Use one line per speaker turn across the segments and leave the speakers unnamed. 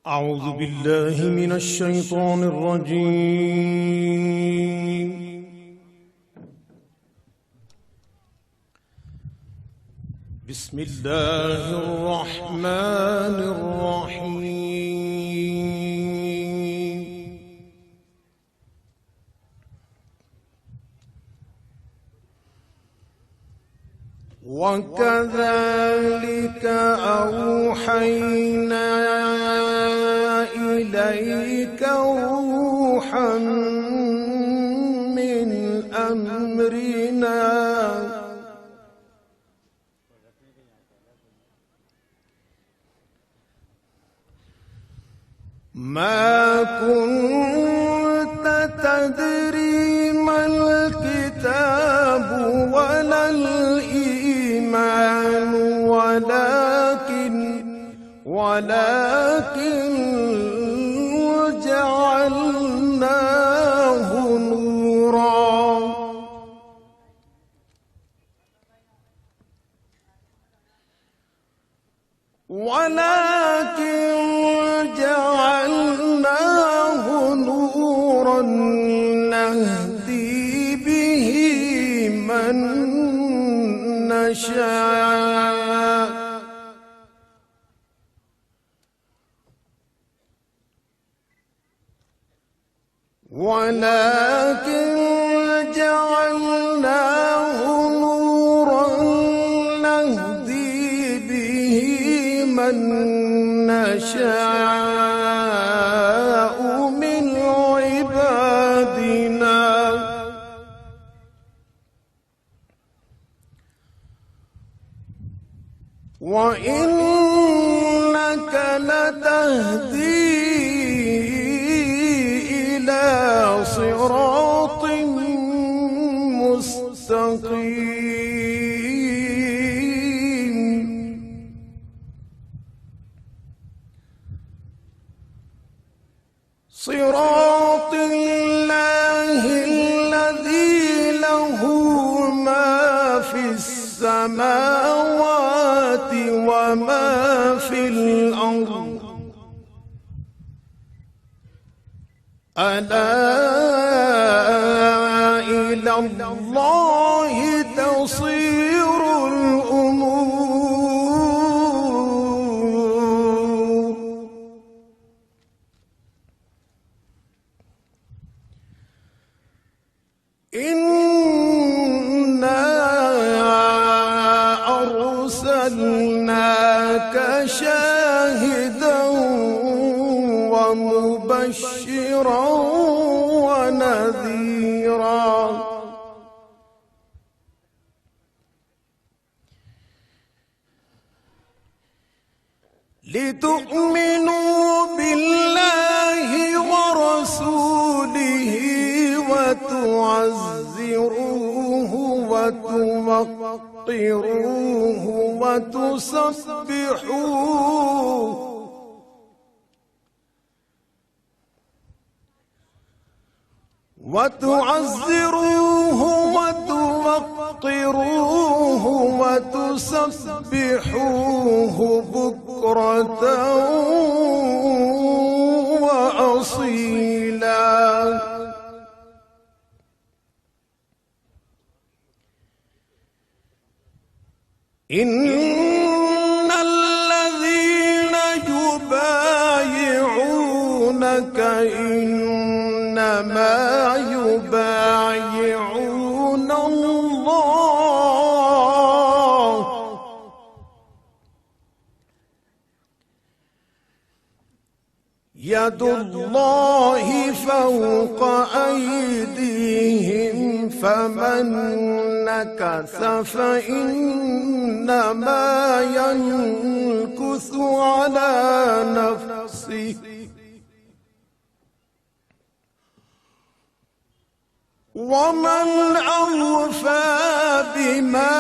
أعوذ بالله من الشيطان الرجيم. بسم الله الرحمن الرحيم. وكذلك أوحينا إليك روحا من أمرنا ما كنت تدري ما الكتاب ولا الإيمان ولكن جعلناه نورا نهدي به من نشاء من عبادنا وإنك لتهدي إلى صراط مستقيم صراط الله الذي له ما في السماوات وما في الأرض ألا إلى الله تصير الأمور إنا أرسلناك شاهدا ومبشرا ونذيرا لتؤمنوا بالله ورسوله وتعزروه وتوقروه وتسبحوه بكرة وأصيلا إن الذين يبايعونك إنما يبايعون الله يد الله فوق أيديهم فمن نكث فإنما ينكث على نفسه ومن أوفى بما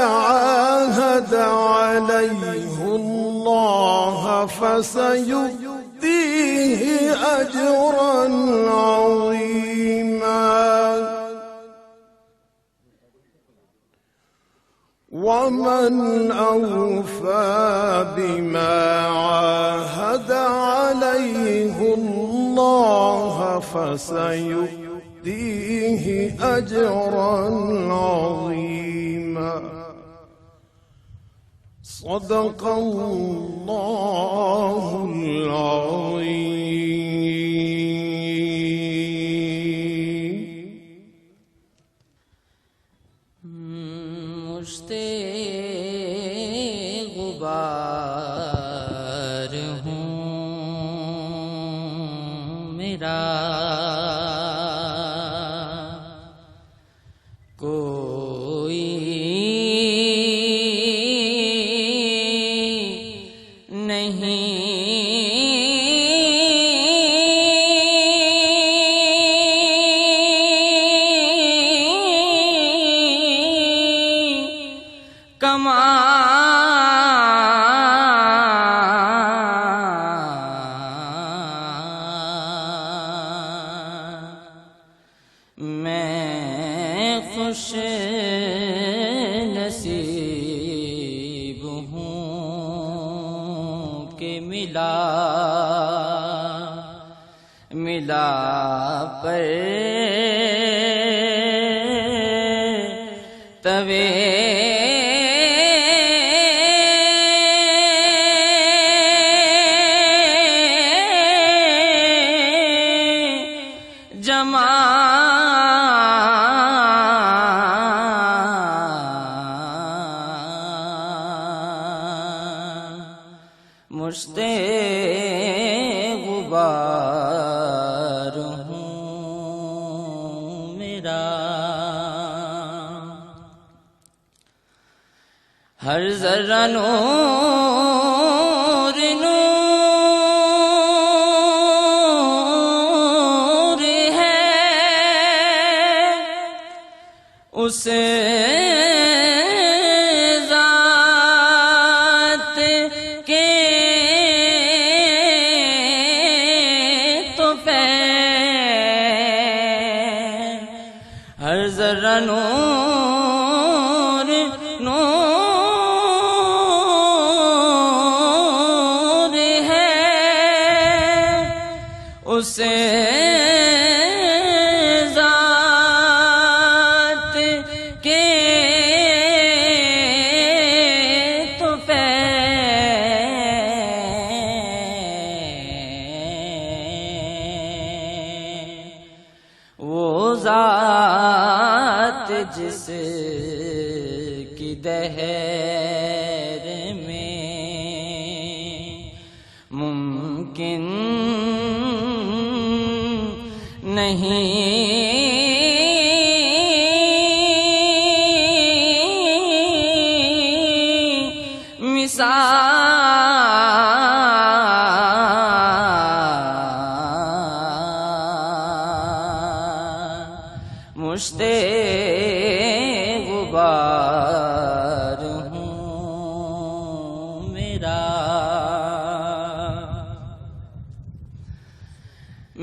عاهد عليه الله فسيؤتيه أجرا عظيما ومن أوفى بما عاهد عليه فسيؤتيه أجرا عظيما. صدق الله العظيم.
مشت غبار ہوں میرا، کوئی میں خوش نصیب ہوں کہ ملا پر توے مشت غبار ہوں میرا، ہر ذرہ نور نور ہے، اسے ہر ذرہ نور نور ہے، اسے ذات کے تو وہ ذات جس کی دہر میں ممکن نہیں مشت غبار ہوں میرا،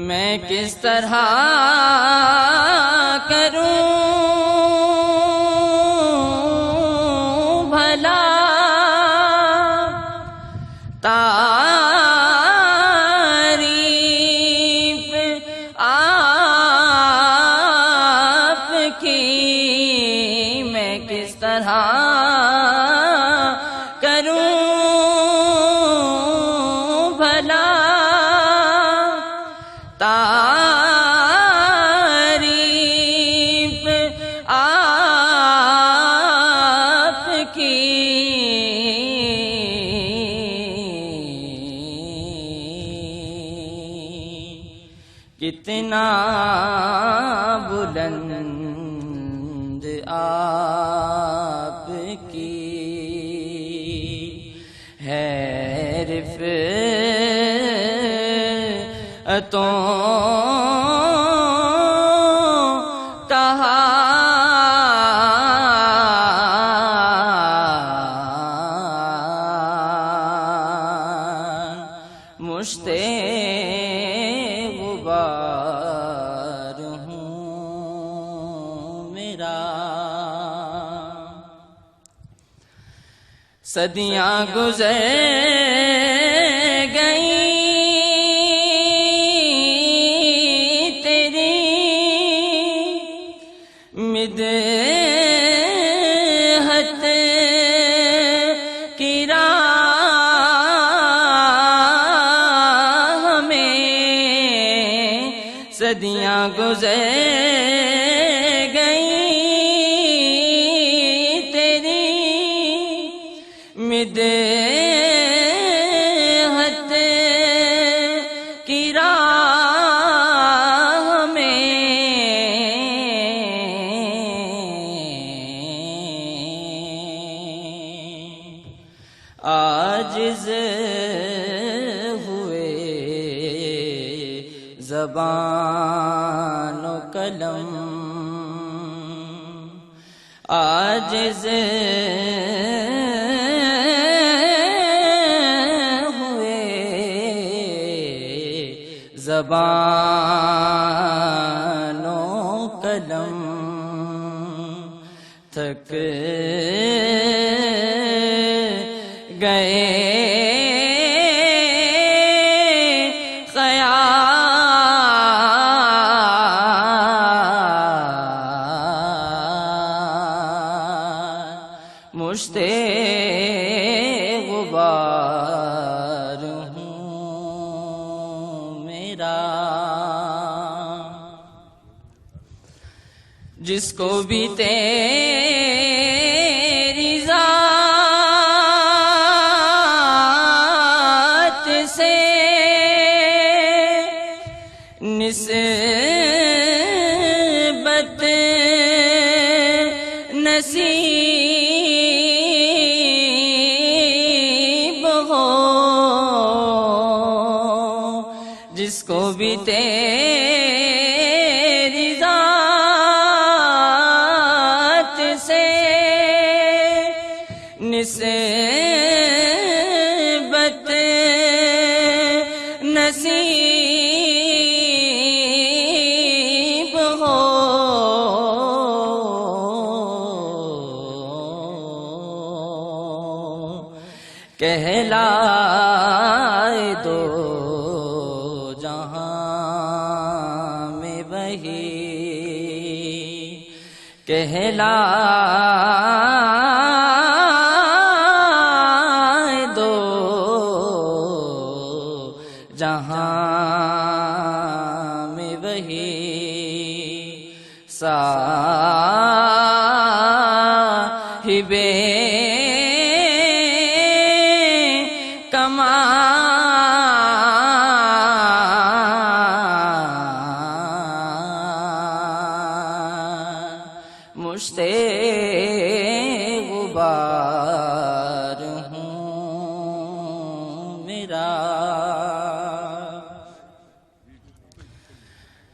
میں کس طرح کروں بھلا میں کس طرح کروں بھلا تعریف آپ کی، کتنا بلند آپ کی ہے رفعتوں کہا مشت غبار ہوں میرا، صدیاں گزر گئیں صدیاں گزر گئی تیری مدحت کی راہ میں عاجز ہوئے زبان و قلم، عاجز ہوئے زبان و قلم، تھک گئے مشت غبار ہوں میرا، جس کو بھی تیری ذات سے نسبت نصیب ہو، جس کو بھی تیری ذات سے نسبت نصیب ہو، کہلائے دو جہاں میں وہی، کہلائے دو جہاں میں وہی، صاحب مشت غبار ہوں میرا،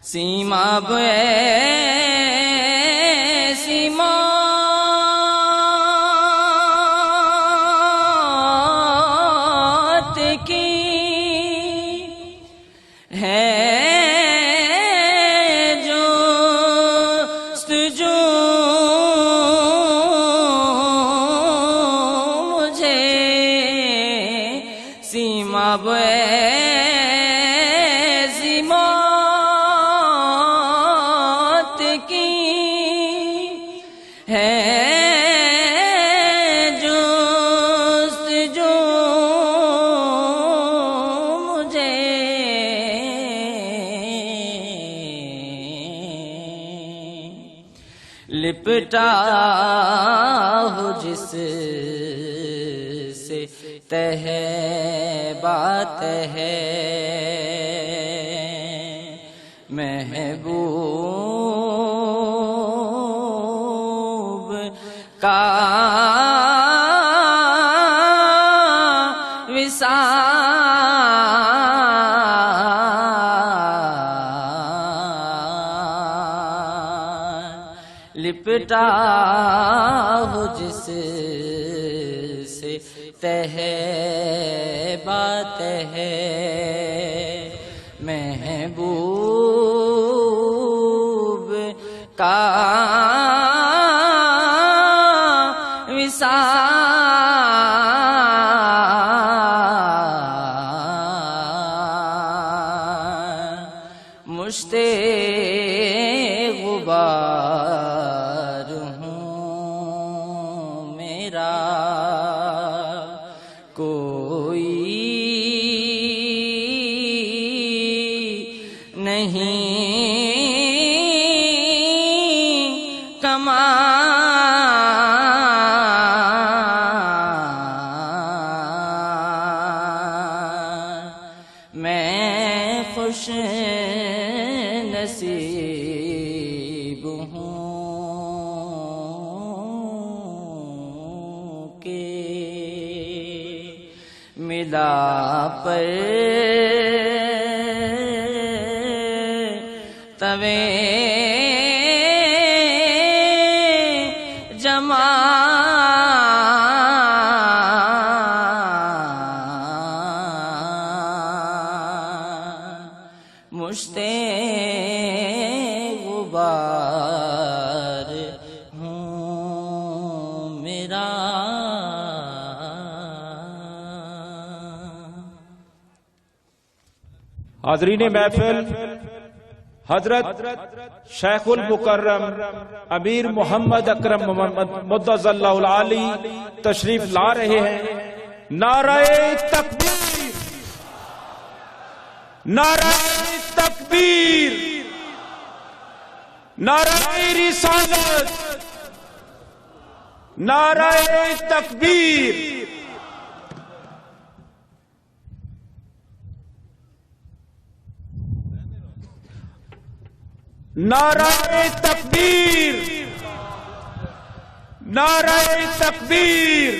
سیما ایسی موت کی ہے ایسی موت کی ہے جستجو مجھے، لپٹا ہو جس سے تہ بات ہے، محبوب کا وصال، لپٹا ہو جس سے تہ بات ہے، محبوب کا وصال، مشت غبار ہوں میرا، کوئی نہیں خوش نصیب ہوں کہ ملا پر توے جمع مشتے غبار ہوں میرا
حاضرین محفل، حضرت شیخ المکرم امیر محمد اکرم محمد مدظ اللہ العالی تشریف لا رہے ہیں۔ نعرہ تکبیر، نعرہ تکبیر، نعرہ رسالت، نعرہ تکبیر۔ نعرہ تکبیر، نعرہ تکبیر،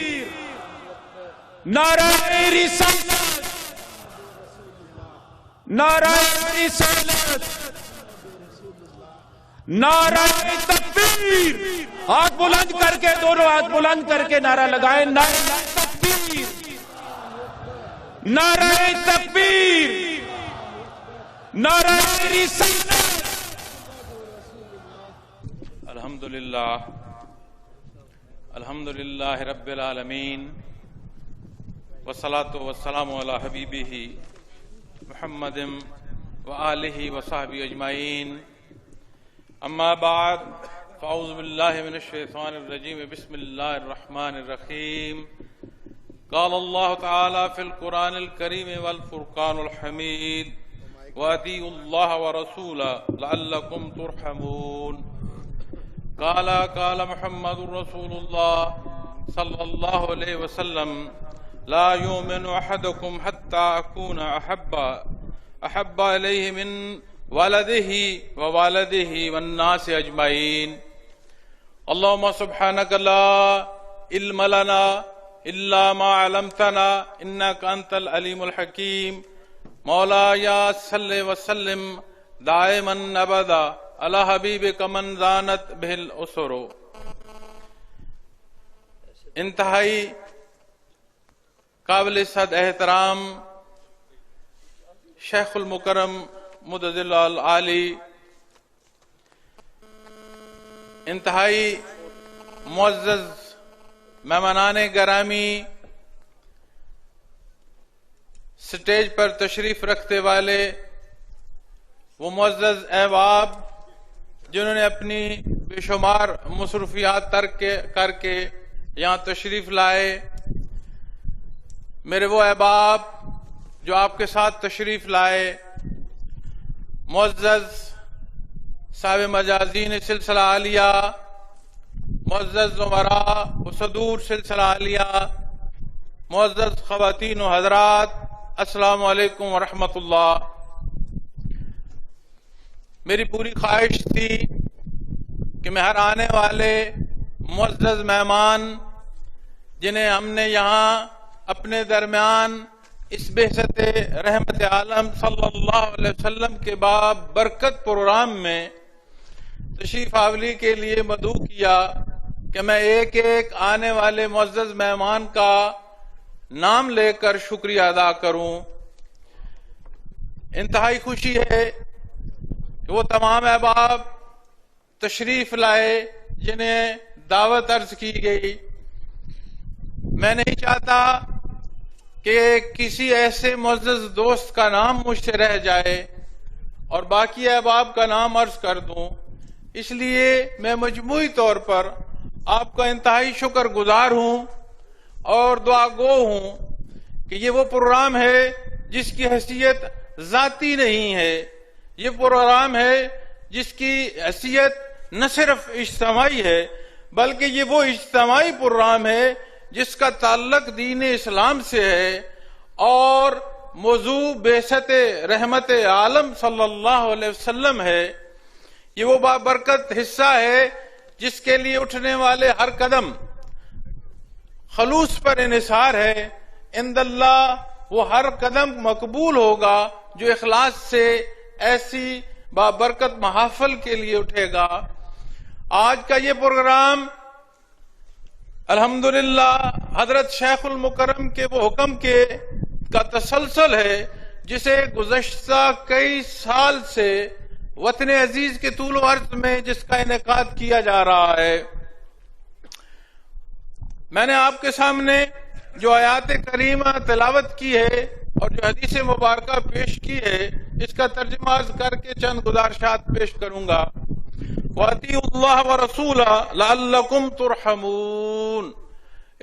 نعرہ رسالت، نعرہ رسالت، نعرہ تکبیر۔ ہاتھ بلند کر کے، دونوں ہاتھ بلند کر کے نعرہ لگائیں۔ نعرہ تکبیر، نعرہ تکبیر، نعرہ رسالت۔
الحمدللہ رب العالمین، والصلاة والسلام علی حبیبہ محمد وآلہ وصحبہ اجمعین، اما بعد فاعوذ باللہ من الشیطان الرجیم، بسم اللہ الرحمن الرحیم۔ قال اللہ تعالی فی القرآن الکریم والفرقان الحمید، وَأَطِيعُوا اللَّهَ وَرَسُولَهُ لَعَلَّكُمْ تُرْحَمُونَ۔ قال محمد رسول اللہ صلی اللہ علیہ وسلم، لا يؤمن احدكم حتى اكون احب الیہ من ولده ووالده والناس اجمعین۔ اللهم سبحانك لا علم لنا الا ما علمتنا انك انت العلیم الحکیم۔ مولاي صل وسلم دائما ابدا علی حبیبک من زانت بہ الاسر۔ انتہائی قابل صد احترام شیخ المکرم مدظ اللہ العالی، انتہائی معزز مہمانان گرامی، سٹیج پر تشریف رکھتے والے وہ معزز احباب جنہوں نے اپنی بے شمار مصروفیات ترک کر کے یہاں تشریف لائے، میرے وہ احباب جو آپ کے ساتھ تشریف لائے، معزز صاحب مجازین سلسلہ عالیہ، معزز زمراء و صدور سلسلہ عالیہ، معزز خواتین و حضرات، السلام علیکم ورحمۃ اللہ۔ میری پوری خواہش تھی کہ میں ہر آنے والے معزز مہمان جنہیں ہم نے یہاں اپنے درمیان اس بعثت رحمت عالم صلی اللہ علیہ وسلم کے باب برکت پروگرام میں تشریف آوری کے لیے مدعو کیا کہ میں ایک ایک آنے والے معزز مہمان کا نام لے کر شکریہ ادا کروں۔ انتہائی خوشی ہے کہ وہ تمام احباب تشریف لائے جنہیں دعوت عرض کی گئی۔ میں نہیں چاہتا کہ کسی ایسے معزز دوست کا نام مجھ سے رہ جائے اور باقی احباب کا نام عرض کر دوں، اس لیے میں مجموعی طور پر آپ کا انتہائی شکر گزار ہوں اور دعا گو ہوں کہ یہ وہ پروگرام ہے جس کی حیثیت ذاتی نہیں ہے، یہ پروگرام ہے جس کی حیثیت نہ صرف اجتماعی ہے بلکہ یہ وہ اجتماعی پروگرام ہے جس کا تعلق دین اسلام سے ہے اور موضوع بعثت رحمت عالم صلی اللہ علیہ وسلم ہے، یہ وہ بابرکت حصہ ہے جس کے لیے اٹھنے والے ہر قدم خلوص پر انحصار ہے۔ عند اللہ وہ ہر قدم مقبول ہوگا جو اخلاص سے ایسی بابرکت محافل کے لیے اٹھے گا۔ آج کا یہ پروگرام الحمدللہ حضرت شیخ المکرم کے وہ حکم کا تسلسل ہے جسے گزشتہ کئی سال سے وطن عزیز کے طول و عرض میں جس کا انعقاد کیا جا رہا ہے۔ میں نے آپ کے سامنے جو آیات کریمہ تلاوت کی ہے اور جو حدیث مبارکہ پیش کی ہے اس کا ترجمہ عرض کر کے چند گزارشات پیش کروں گا۔ وَأَطِیعُوا اللَّهَ وَرَسُولَهُ لَعَلَّکُمْ تُرْحَمُونَ،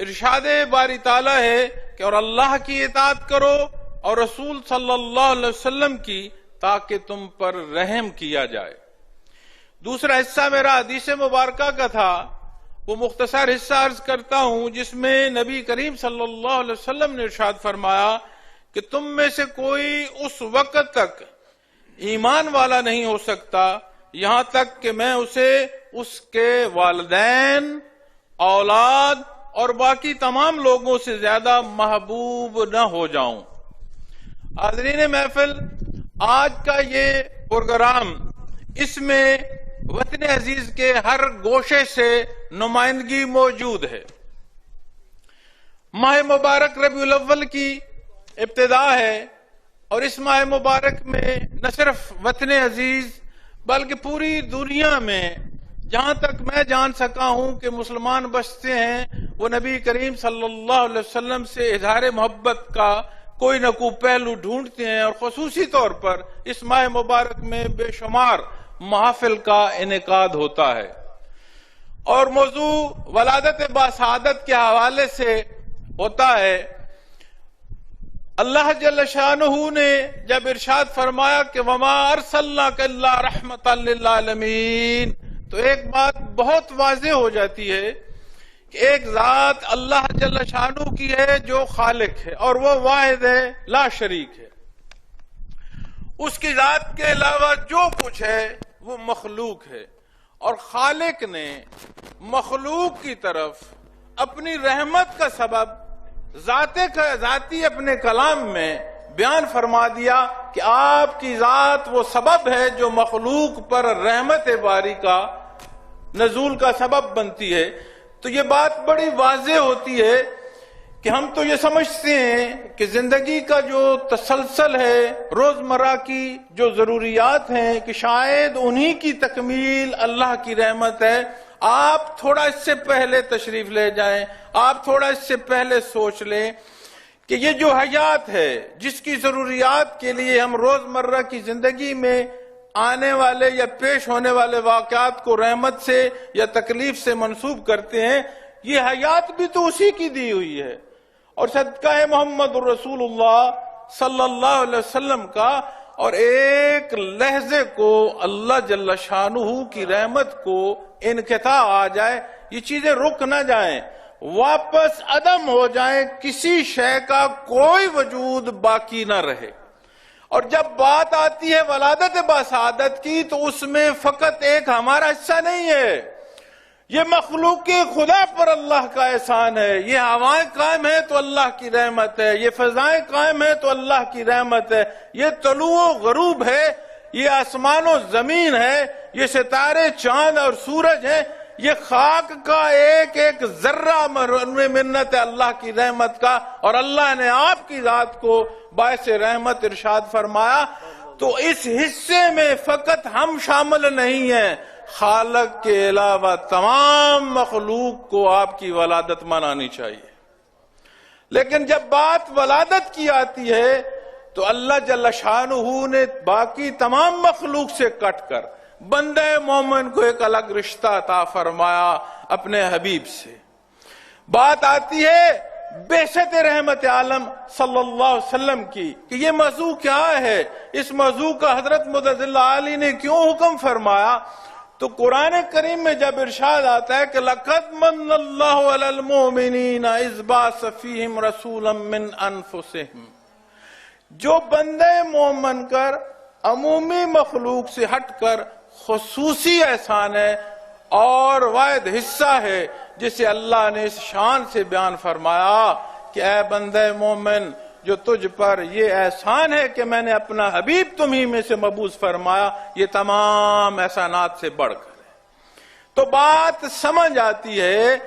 ارشاد باری تعالیٰ ہے کہ اور اللہ کی اطاعت کرو اور رسول صلی اللہ علیہ وسلم کی، تاکہ تم پر رحم کیا جائے۔ دوسرا حصہ میرا حدیث مبارکہ کا تھا، وہ مختصر حصہ عرض کرتا ہوں جس میں نبی کریم صلی اللہ علیہ وسلم نے ارشاد فرمایا کہ تم میں سے کوئی اس وقت تک ایمان والا نہیں ہو سکتا یہاں تک کہ میں اسے اس کے والدین، اولاد اور باقی تمام لوگوں سے زیادہ محبوب نہ ہو جاؤں۔ حاضرین محفل، آج کا یہ پروگرام، اس میں وطن عزیز کے ہر گوشے سے نمائندگی موجود ہے۔ ماہ مبارک ربیع الاول کی ابتدا ہے اور اس ماہ مبارک میں نہ صرف وطن عزیز بلکہ پوری دنیا میں جہاں تک میں جان سکا ہوں کہ مسلمان بستے ہیں وہ نبی کریم صلی اللہ علیہ وسلم سے اظہار محبت کا کوئی نہ کوئی پہلو ڈھونڈتے ہیں، اور خصوصی طور پر اس ماہ مبارک میں بے شمار محافل کا انعقاد ہوتا ہے۔ اور موضوع ولادت باسعادت کے حوالے سے ہوتا ہے۔ اللہ جل شانہ نے جب ارشاد فرمایا کہ وما ارسلناک الا رحمۃ للعالمین، تو ایک بات بہت واضح ہو جاتی ہے کہ ایک ذات اللہ جل شانہ کی ہے جو خالق ہے اور وہ واحد ہے، لا شریک ہے۔ اس کی ذات کے علاوہ جو کچھ ہے وہ مخلوق ہے، اور خالق نے مخلوق کی طرف اپنی رحمت کا سبب ذاتی اپنے کلام میں بیان فرما دیا کہ آپ کی ذات وہ سبب ہے جو مخلوق پر رحمت باری کا نزول کا سبب بنتی ہے۔ تو یہ بات بڑی واضح ہوتی ہے کہ ہم تو یہ سمجھتے ہیں کہ زندگی کا جو تسلسل ہے، روزمرہ کی جو ضروریات ہیں، کہ شاید انہی کی تکمیل اللہ کی رحمت ہے۔ آپ تھوڑا اس سے پہلے تشریف لے جائیں، آپ تھوڑا اس سے پہلے سوچ لیں کہ یہ جو حیات ہے جس کی ضروریات کے لیے ہم روزمرہ کی زندگی میں آنے والے یا پیش ہونے والے واقعات کو رحمت سے یا تکلیف سے منسوب کرتے ہیں، یہ حیات بھی تو اسی کی دی ہوئی ہے۔ اور صدقہ محمد الرسول اللہ صلی اللہ علیہ وسلم کا، اور ایک لحظے کو اللہ جل شانہ کی رحمت کو انقطاع آ جائے، یہ چیزیں رک نہ جائیں، واپس عدم ہو جائیں، کسی شے کا کوئی وجود باقی نہ رہے۔ اور جب بات آتی ہے ولادت باسعادت کی تو اس میں فقط ایک ہمارا حصہ نہیں ہے، یہ مخلوق خدا پر اللہ کا احسان ہے۔ یہ ہوائیں قائم ہیں تو اللہ کی رحمت ہے، یہ فضائیں قائم ہیں تو اللہ کی رحمت ہے، یہ طلوع و غروب ہے، یہ آسمان و زمین ہے، یہ ستارے چاند اور سورج ہیں، یہ خاک کا ایک ایک ذرہ منت ہے اللہ کی رحمت کا، اور اللہ نے آپ کی ذات کو باعث رحمت ارشاد فرمایا۔ تو اس حصے میں فقط ہم شامل نہیں ہیں، خالق کے علاوہ تمام مخلوق کو آپ کی ولادت منانی چاہیے۔ لیکن جب بات ولادت کی آتی ہے تو اللہ جل شانہ نے باقی تمام مخلوق سے کٹ کر بندہ مومن کو ایک الگ رشتہ عطا فرمایا اپنے حبیب سے۔ بات آتی ہے بعثت رحمت عالم صلی اللہ علیہ وسلم کی کہ یہ موضوع کیا ہے، اس موضوع کا حضرت مدد اللہ علی نے کیوں حکم فرمایا؟ تو قرآن کریم میں جب ارشاد آتا ہے کہ لَقَدْ مَنَّ اللَّهُ عَلَى الْمُؤْمِنِينَ إِذْ بَعَثَ فِيهِمْ رَسُولًا مِّنْ أَنفُسِهِمْ، جو بندے مومن کر عمومی مخلوق سے ہٹ کر خصوصی احسان ہے اور واحد حصہ ہے جسے اللہ نے اس شان سے بیان فرمایا کہ اے بندے مومن جو تجھ پر یہ احسان ہے کہ میں نے اپنا حبیب تمہیں میں سے مبعوث فرمایا، یہ تمام احسانات سے بڑھ کر ہے۔ تو بات سمجھ آتی ہے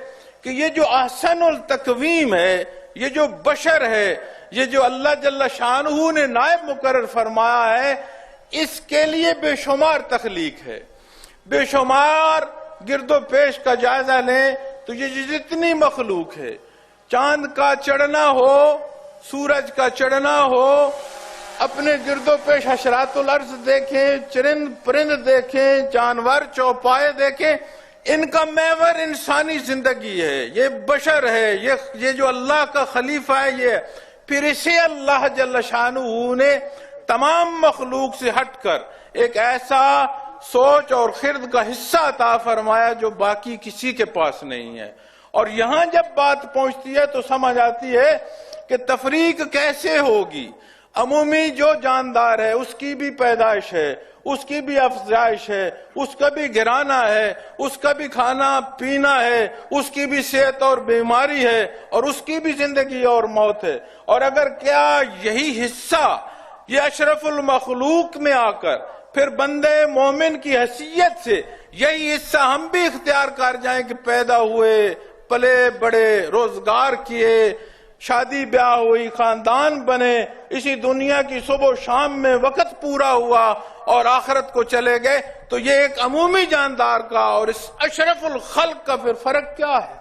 کہ یہ جو احسن التقویم ہے، یہ جو بشر ہے، یہ جو اللہ جل شانہ نے نائب مقرر فرمایا ہے، اس کے لیے بے شمار تخلیق ہے۔ بے شمار گرد و پیش کا جائزہ لیں تو یہ جتنی مخلوق ہے، چاند کا چڑھنا ہو، سورج کا چڑھنا ہو، اپنے گرد و پیش حشرات الارض دیکھیں، چرند پرند دیکھیں، جانور چوپائے دیکھیں، ان کا محور انسانی زندگی ہے، یہ بشر ہے، یہ جو اللہ کا خلیفہ ہے یہ۔ پھر اسے اللہ جل شانہ نے تمام مخلوق سے ہٹ کر ایک ایسا سوچ اور خرد کا حصہ عطا فرمایا جو باقی کسی کے پاس نہیں ہے۔ اور یہاں جب بات پہنچتی ہے تو سمجھ آتی ہے کہ تفریق کیسے ہوگی۔ عمومی جو جاندار ہے اس کی بھی پیدائش ہے، اس کی بھی افزائش ہے، اس کا بھی گرانا ہے، اس کا بھی کھانا پینا ہے، اس کی بھی صحت اور بیماری ہے، اور اس کی بھی زندگی اور موت ہے۔ اور اگر کیا یہی حصہ یہ اشرف المخلوق میں آ کر پھر بندے مومن کی حیثیت سے یہی حصہ ہم بھی اختیار کر جائیں کہ پیدا ہوئے، پلے بڑے، روزگار کیے، شادی بیاہ ہوئی، خاندان بنے، اسی دنیا کی صبح و شام میں وقت پورا ہوا اور آخرت کو چلے گئے، تو یہ ایک عمومی جاندار کا اور اس اشرف الخلق کا پھر فرق کیا ہے؟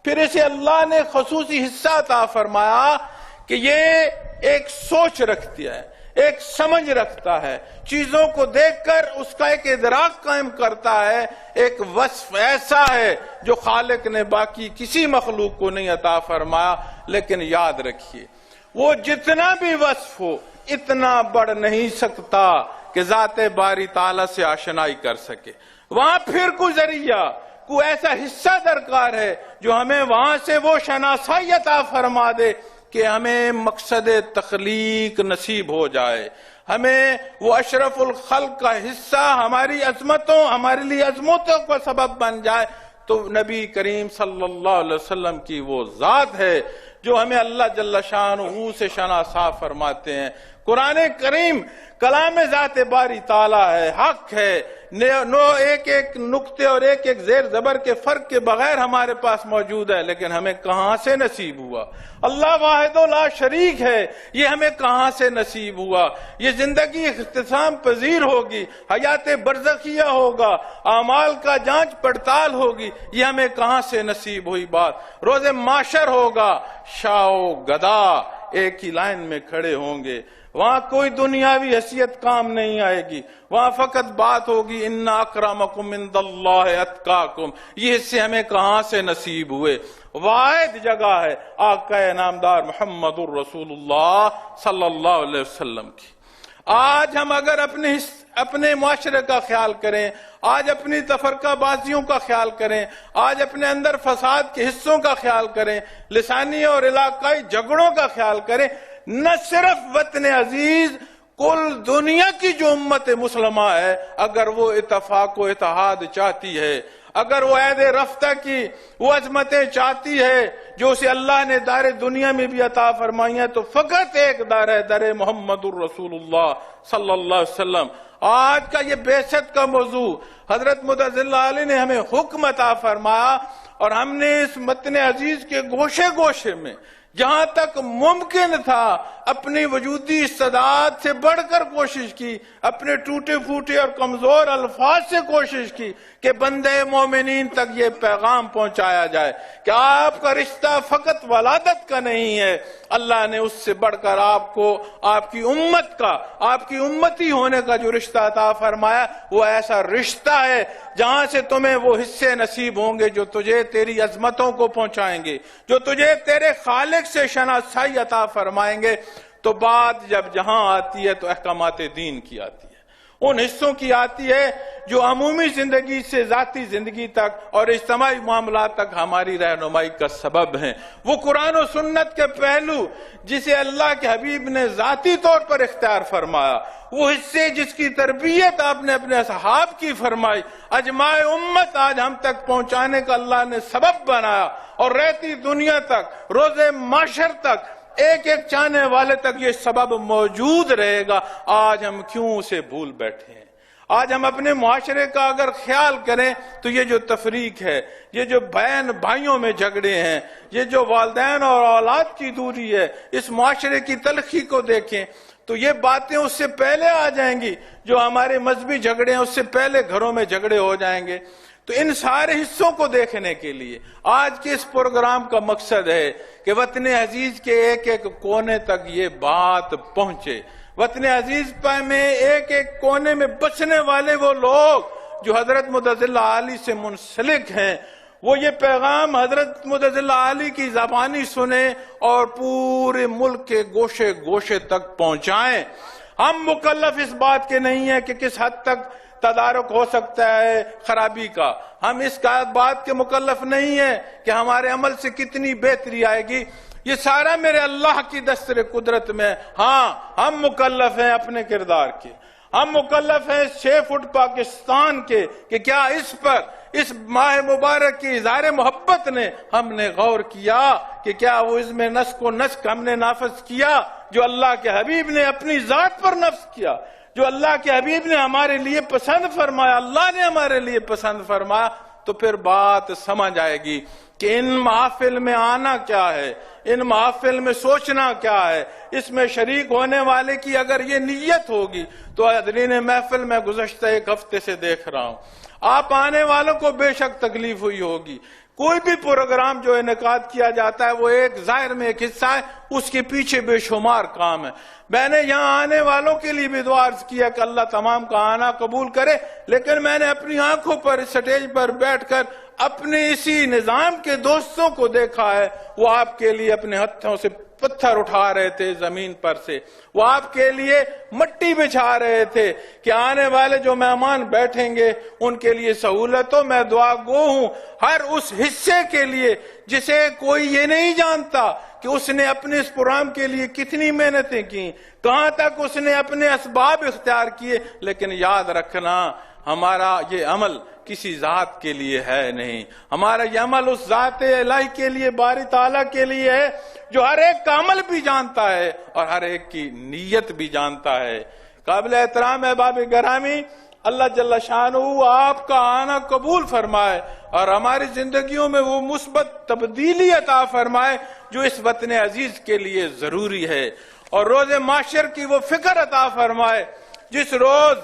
پھر اسے اللہ نے خصوصی حصہ عطا فرمایا کہ یہ ایک سوچ رکھتی ہے، ایک سمجھ رکھتا ہے، چیزوں کو دیکھ کر اس کا ایک ادراک قائم کرتا ہے۔ ایک وصف ایسا ہے جو خالق نے باقی کسی مخلوق کو نہیں عطا فرمایا۔ لیکن یاد رکھیے وہ جتنا بھی وصف ہو اتنا بڑھ نہیں سکتا کہ ذات باری تعالیٰ سے آشنائی کر سکے۔ وہاں پھر کوئی ذریعہ، کوئی ایسا حصہ درکار ہے جو ہمیں وہاں سے وہ شناسائی عطا فرما دے کہ ہمیں مقصد تخلیق نصیب ہو جائے، ہمیں وہ اشرف الخلق کا حصہ ہماری عظمتوں، ہمارے لیے عظمتوں کا سبب بن جائے۔ تو نبی کریم صلی اللہ علیہ وسلم کی وہ ذات ہے جو ہمیں اللہ جل شانہ سے شناسا فرماتے ہیں۔ قرآن کریم کلام ذات باری تعالیٰ ہے، حق ہے، ایک ایک نقطے اور ایک ایک زیر زبر کے فرق کے بغیر ہمارے پاس موجود ہے، لیکن ہمیں کہاں سے نصیب ہوا؟ اللہ واحد و لا شریک ہے، یہ ہمیں کہاں سے نصیب ہوا؟ یہ زندگی اختتام پذیر ہوگی، حیات برزخیہ ہوگا، اعمال کا جانچ پڑتال ہوگی، یہ ہمیں کہاں سے نصیب ہوئی بات؟ روز محشر ہوگا، شاہ و گدا ایک ہی لائن میں کھڑے ہوں گے، وہاں کوئی دنیاوی حیثیت کام نہیں آئے گی، وہاں فقط بات ہوگی ان اکرمکم عند اللہ اتقاکم۔ یہ حصے ہمیں کہاں سے نصیب ہوئے؟ واحد جگہ ہے آقا نامدار محمد الرسول اللہ صلی اللہ علیہ وسلم کی۔ آج ہم اگر اپنے معاشرے کا خیال کریں، آج اپنی تفرقہ بازیوں کا خیال کریں، آج اپنے اندر فساد کے حصوں کا خیال کریں، لسانی اور علاقائی جھگڑوں کا خیال کریں، نہ صرف وطن عزیز، کل دنیا کی جو امت مسلمہ ہے، اگر وہ اتفاق و اتحاد چاہتی ہے، اگر وہ عہد رفتہ کی وہ عظمتیں چاہتی ہے جو اسے اللہ نے دار دنیا میں بھی عطا فرمائی ہیں، تو فقط ایک در ہے، در محمد الرسول اللہ صلی اللہ علیہ وسلم۔ آج کا یہ بعثت کا موضوع حضرت متضل علی نے ہمیں حکم عطا فرمایا، اور ہم نے اس متن عزیز کے گوشے گوشے میں جہاں تک ممکن تھا اپنی وجودی استعداد سے بڑھ کر کوشش کی، اپنے ٹوٹے پھوٹے اور کمزور الفاظ سے کوشش کی کہ بندے مومنین تک یہ پیغام پہنچایا جائے کہ آپ کا رشتہ فقط ولادت کا نہیں ہے، اللہ نے اس سے بڑھ کر آپ کو آپ کی امت کا، آپ کی امتی ہونے کا جو رشتہ عطا فرمایا، وہ ایسا رشتہ ہے جہاں سے تمہیں وہ حصے نصیب ہوں گے جو تجھے تیری عظمتوں کو پہنچائیں گے، جو تجھے تیرے خالق سے شناسائی عطا فرمائیں گے۔ تو بات جب جہاں آتی ہے تو احکامات دین کی آتی ہے، ان حصوں کی آتی ہے جو عمومی زندگی سے ذاتی زندگی تک اور اجتماعی معاملات تک ہماری رہنمائی کا سبب ہیں۔ وہ قرآن و سنت کے پہلو جسے اللہ کے حبیب نے ذاتی طور پر اختیار فرمایا، وہ حصے جس کی تربیت آپ نے اپنے اصحاب کی فرمائی، اجماع امت آج ہم تک پہنچانے کا اللہ نے سبب بنایا، اور رہتی دنیا تک، روز معاشر تک، ایک ایک چاہنے والے تک یہ سبب موجود رہے گا۔ آج ہم کیوں اسے بھول بیٹھے ہیں؟ آج ہم اپنے معاشرے کا اگر خیال کریں تو یہ جو تفریق ہے، یہ جو بہن بھائیوں میں جھگڑے ہیں، یہ جو والدین اور اولاد کی دوری ہے، اس معاشرے کی تلخی کو دیکھیں تو یہ باتیں اس سے پہلے آ جائیں گی۔ جو ہمارے مذہبی جھگڑے ہیں اس سے پہلے گھروں میں جھگڑے ہو جائیں گے۔ تو ان سارے حصوں کو دیکھنے کے لیے آج کے اس پروگرام کا مقصد ہے کہ وطن عزیز کے ایک ایک کونے تک یہ بات پہنچے۔ وطن عزیز میں ایک ایک کونے میں بسنے والے وہ لوگ جو حضرت متضل عالی سے منسلک ہیں، وہ یہ پیغام حضرت متضل عالی کی زبانی سنیں اور پورے ملک کے گوشے گوشے تک پہنچائیں۔ ہم مکلف اس بات کے نہیں ہیں کہ کس حد تک تدارک ہو سکتا ہے خرابی کا، ہم اس بات کے مکلف نہیں ہیں کہ ہمارے عمل سے کتنی بہتری آئے گی، یہ سارا میرے اللہ کی دستور قدرت میں۔ ہاں ہم مکلف ہیں اپنے کردار کے، ہم مکلف ہیں 6 فٹ پاکستان کے کہ کیا اس پر اس ماہ مبارک کی اظہار محبت نے ہم نے غور کیا کہ کیا وہ اس میں نسق و نسق ہم نے نافذ کیا جو اللہ کے حبیب نے اپنی ذات پر نافذ کیا، جو اللہ کے حبیب نے ہمارے لیے پسند فرمایا، اللہ نے ہمارے لیے پسند فرمایا، تو پھر بات سمجھ آئے گی کہ ان محافل میں آنا کیا ہے، ان محافل میں سوچنا کیا ہے، اس میں شریک ہونے والے کی اگر یہ نیت ہوگی تو حاضرین محفل میں گزشتہ 1 ہفتے سے دیکھ رہا ہوں، آپ آنے والوں کو بے شک تکلیف ہوئی ہوگی۔ کوئی بھی پروگرام جو انعقاد کیا جاتا ہے وہ ایک ظاہر میں ایک حصہ ہے، اس کے پیچھے بے شمار کام ہے۔ میں نے یہاں آنے والوں کے لیے بھی دعا عرض کیا کہ اللہ تمام کا آنا قبول کرے، لیکن میں نے اپنی آنکھوں پر اس سٹیج پر بیٹھ کر اپنے اسی نظام کے دوستوں کو دیکھا ہے، وہ آپ کے لیے اپنے ہتھوں سے پتھر اٹھا رہے تھے زمین پر سے، وہ آپ کے لیے مٹی بچھا رہے تھے کہ آنے والے جو مہمان بیٹھیں گے ان کے لیے سہولت ہو۔ میں دعا گو ہوں ہر اس حصے کے لیے جسے کوئی یہ نہیں جانتا کہ اس نے اپنے اس پروگرام کے لیے کتنی محنتیں کی، کہاں تک اس نے اپنے اسباب اختیار کیے، لیکن یاد رکھنا ہمارا یہ عمل کسی ذات کے لیے ہے نہیں، ہمارا یہ عمل اس ذات الہی کے لیے، باری تعالیٰ کے لیے ہے جو ہر ایک کا عمل بھی جانتا ہے اور ہر ایک کی نیت بھی جانتا ہے۔ قابل احترام احباب گرامی، اللہ جل شانہ آپ کا آنا قبول فرمائے اور ہماری زندگیوں میں وہ مثبت تبدیلی عطا فرمائے جو اس وطن عزیز کے لیے ضروری ہے، اور روز معاشر کی وہ فکر عطا فرمائے جس روز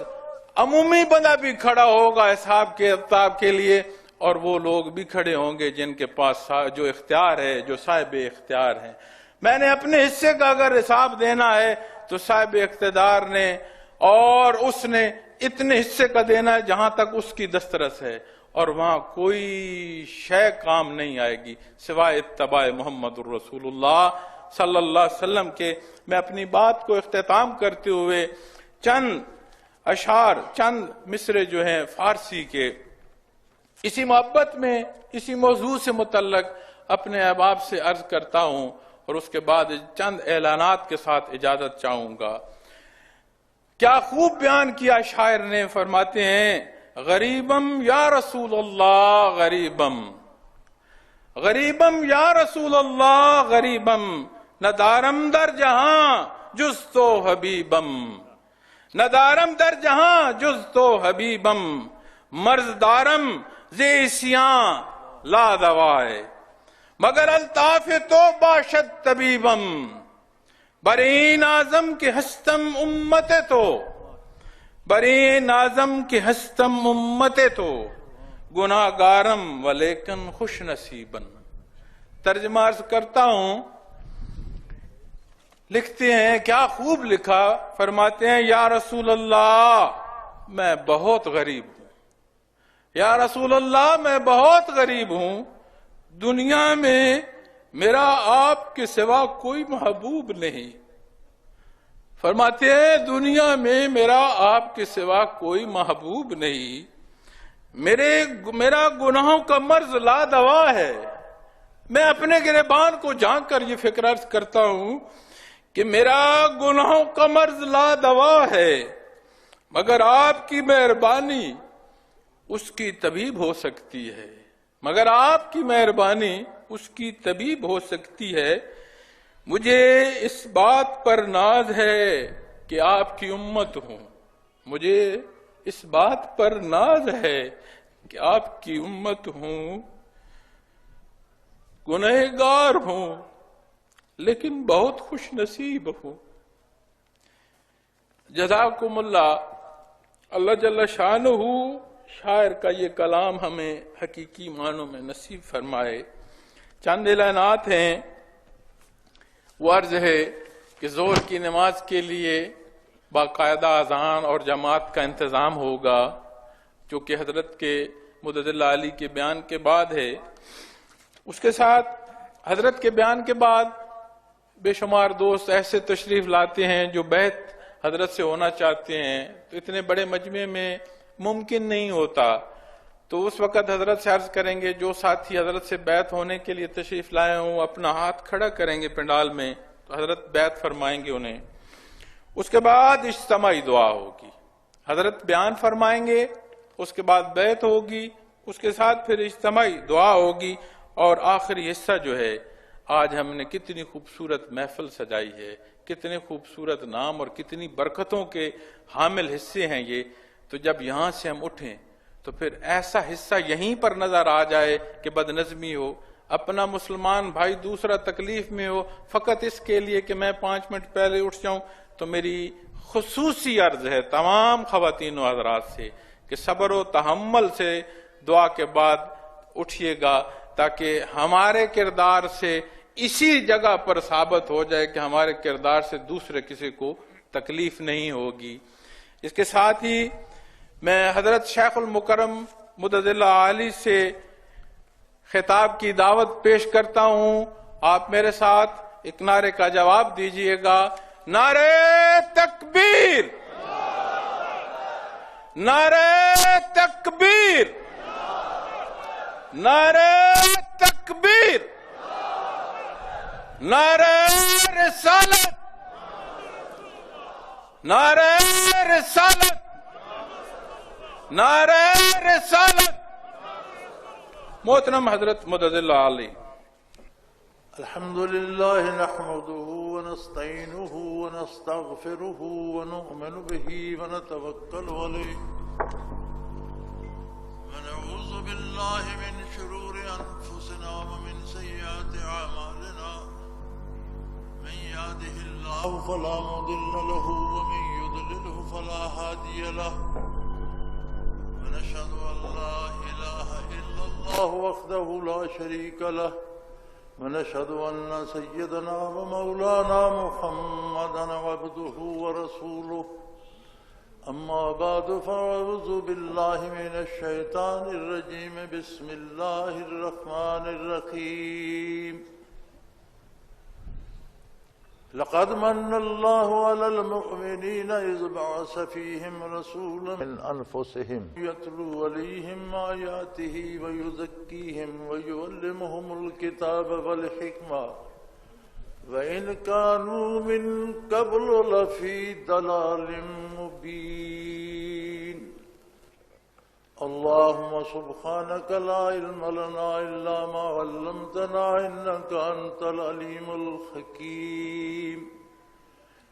عمومی بندہ بھی کھڑا ہوگا حساب کے افطاب کے لیے، اور وہ لوگ بھی کھڑے ہوں گے جن کے پاس جو اختیار ہے، جو صاحب اختیار ہیں۔ میں نے اپنے حصے کا اگر حساب دینا ہے تو صاحب اقتدار نے اور اس نے اتنے حصے کا دینا ہے جہاں تک اس کی دسترس ہے، اور وہاں کوئی شے کام نہیں آئے گی سوائے اتباع محمد الرسول اللہ صلی اللہ علیہ وسلم کے۔ میں اپنی بات کو اختتام کرتے ہوئے چند اشعار، چند مصرے جو ہیں فارسی کے، اسی محبت میں اسی موضوع سے متعلق اپنے احباب سے عرض کرتا ہوں، اور اس کے بعد چند اعلانات کے ساتھ اجازت چاہوں گا۔ کیا خوب بیان کیا شاعر نے، فرماتے ہیں غریبم یا رسول اللہ غریبم، غریبم یا رسول اللہ غریبم، ندارم در جہاں جز تو حبیبم، ندارم در جہاں جز تو حبیبم، مرض دارم زیسیاں لا دوائے، مگر الطاف تو باشد طبیبم، برین اعظم کے ہستم امت تو، برین اعظم کے ہستم امت تو، گناہ گارم ولیکن خوش نصیبن۔ ترجمہ عرض کرتا ہوں، لکھتے ہیں کیا خوب لکھا، فرماتے ہیں یا رسول اللہ میں بہت غریب ہوں، یا رسول اللہ میں بہت غریب ہوں، دنیا میں میرا آپ کے سوا کوئی محبوب نہیں، فرماتے ہیں دنیا میں میرا آپ کے سوا کوئی محبوب نہیں، میرا گناہوں کا مرض لا دوا ہے۔ میں اپنے گریبان کو جھانک کر یہ فکر عرض کرتا ہوں کہ میرا گناہوں کا مرض لا دوا ہے، مگر آپ کی مہربانی اس کی طبیب ہو سکتی ہے، مگر آپ کی مہربانی اس کی طبیب ہو سکتی ہے۔ مجھے اس بات پر ناز ہے کہ آپ کی امت ہوں، مجھے اس بات پر ناز ہے کہ آپ کی امت ہوں، گنہگار ہوں لیکن بہت خوش نصیب ہوں۔ جزاکم اللہ، اللہ جل شانہ شاعر کا یہ کلام ہمیں حقیقی معنوں میں نصیب فرمائے۔ چند اعلانات ہیں۔ وہ عرض ہے کہ ظہر کی نماز کے لیے باقاعدہ اذان اور جماعت کا انتظام ہوگا، جو کہ حضرت کے مدد اللہ علی کے بیان کے بعد ہے۔ اس کے ساتھ حضرت کے بیان کے بعد بے شمار دوست ایسے تشریف لاتے ہیں جو بیعت حضرت سے ہونا چاہتے ہیں، تو اتنے بڑے مجمع میں ممکن نہیں ہوتا، تو اس وقت حضرت سے عرض کریں گے جو ساتھی حضرت سے بیعت ہونے کے لیے تشریف لائے ہوں اپنا ہاتھ کھڑا کریں گے پنڈال میں، تو حضرت بیعت فرمائیں گے انہیں۔ اس کے بعد اجتماعی دعا ہوگی، حضرت بیان فرمائیں گے، اس کے بعد بیعت ہوگی، اس کے ساتھ پھر اجتماعی دعا ہوگی، اور آخری حصہ جو ہے، آج ہم نے کتنی خوبصورت محفل سجائی ہے، کتنے خوبصورت نام اور کتنی برکتوں کے حامل حصے ہیں یہ، تو جب یہاں سے ہم اٹھیں تو پھر ایسا حصہ یہیں پر نظر آ جائے کہ بد نظمی ہو، اپنا مسلمان بھائی دوسرا تکلیف میں ہو، فقط اس کے لیے کہ میں 5 منٹ پہلے اٹھ جاؤں۔ تو میری خصوصی عرض ہے تمام خواتین و حضرات سے کہ صبر و تحمل سے دعا کے بعد اٹھیے گا، تاکہ ہمارے کردار سے اسی جگہ پر ثابت ہو جائے کہ ہمارے کردار سے دوسرے کسی کو تکلیف نہیں ہوگی۔ اس کے ساتھ ہی میں حضرت شیخ المکرم مدد اللہ علی سے خطاب کی دعوت پیش کرتا ہوں۔ آپ میرے ساتھ ایک نعرے کا جواب دیجئے گا، نعرہ تکبیر، نعرہ تکبیر، نعرہ تکبیر، نعرہ رسالت، نعرہ رسالت، نعرہ رسالت۔ محترم حضرت مدد اللہ علی۔
الحمد لله نحمده ونستعينه ونستغفره ونؤمن به ونتوكل عليه ونعوذ بالله من شرور أنفسنا ومن سيئات أعمالنا من يهده الله فلا مضل له ومن يضلله فلا هادي له ونشهد أن لا إله إلا الله وحده لا شريك له ونشهد أن سيدنا ومولانا محمدا عبده ورسوله أما بعد فأعوذ بالله من الشيطان الرجيم بسم الله الرحمن الرحيم لقد من الله على المؤمنين إذ بعث فيهم رسولا من أنفسهم يتلو عليهم آياته ويزكيهم ويعلمهم الكتاب والحكمة وإن كانوا من قبل لفي ضلال مبين اللهم سبحانك لا علم لنا إلا ما علمتنا إنك أنت العليم الحكيم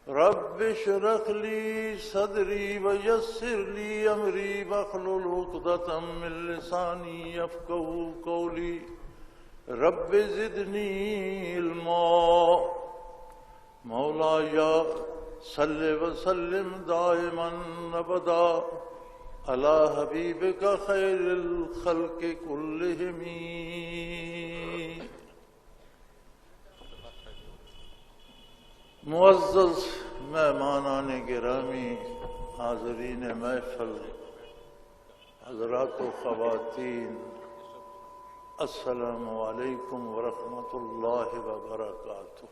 رب اشرح لي صدري ويسر لي أمري واحلل عقدة من لساني يفقهوا قولي رب زدني علما مولاي صل وسلم دائما أبدا على حبيبك خير الخلق كلهم معزز مہمانان گرامی، حاضرین محفل، حضرات و خواتین، السلام علیکم ورحمۃ اللہ وبرکاتہ۔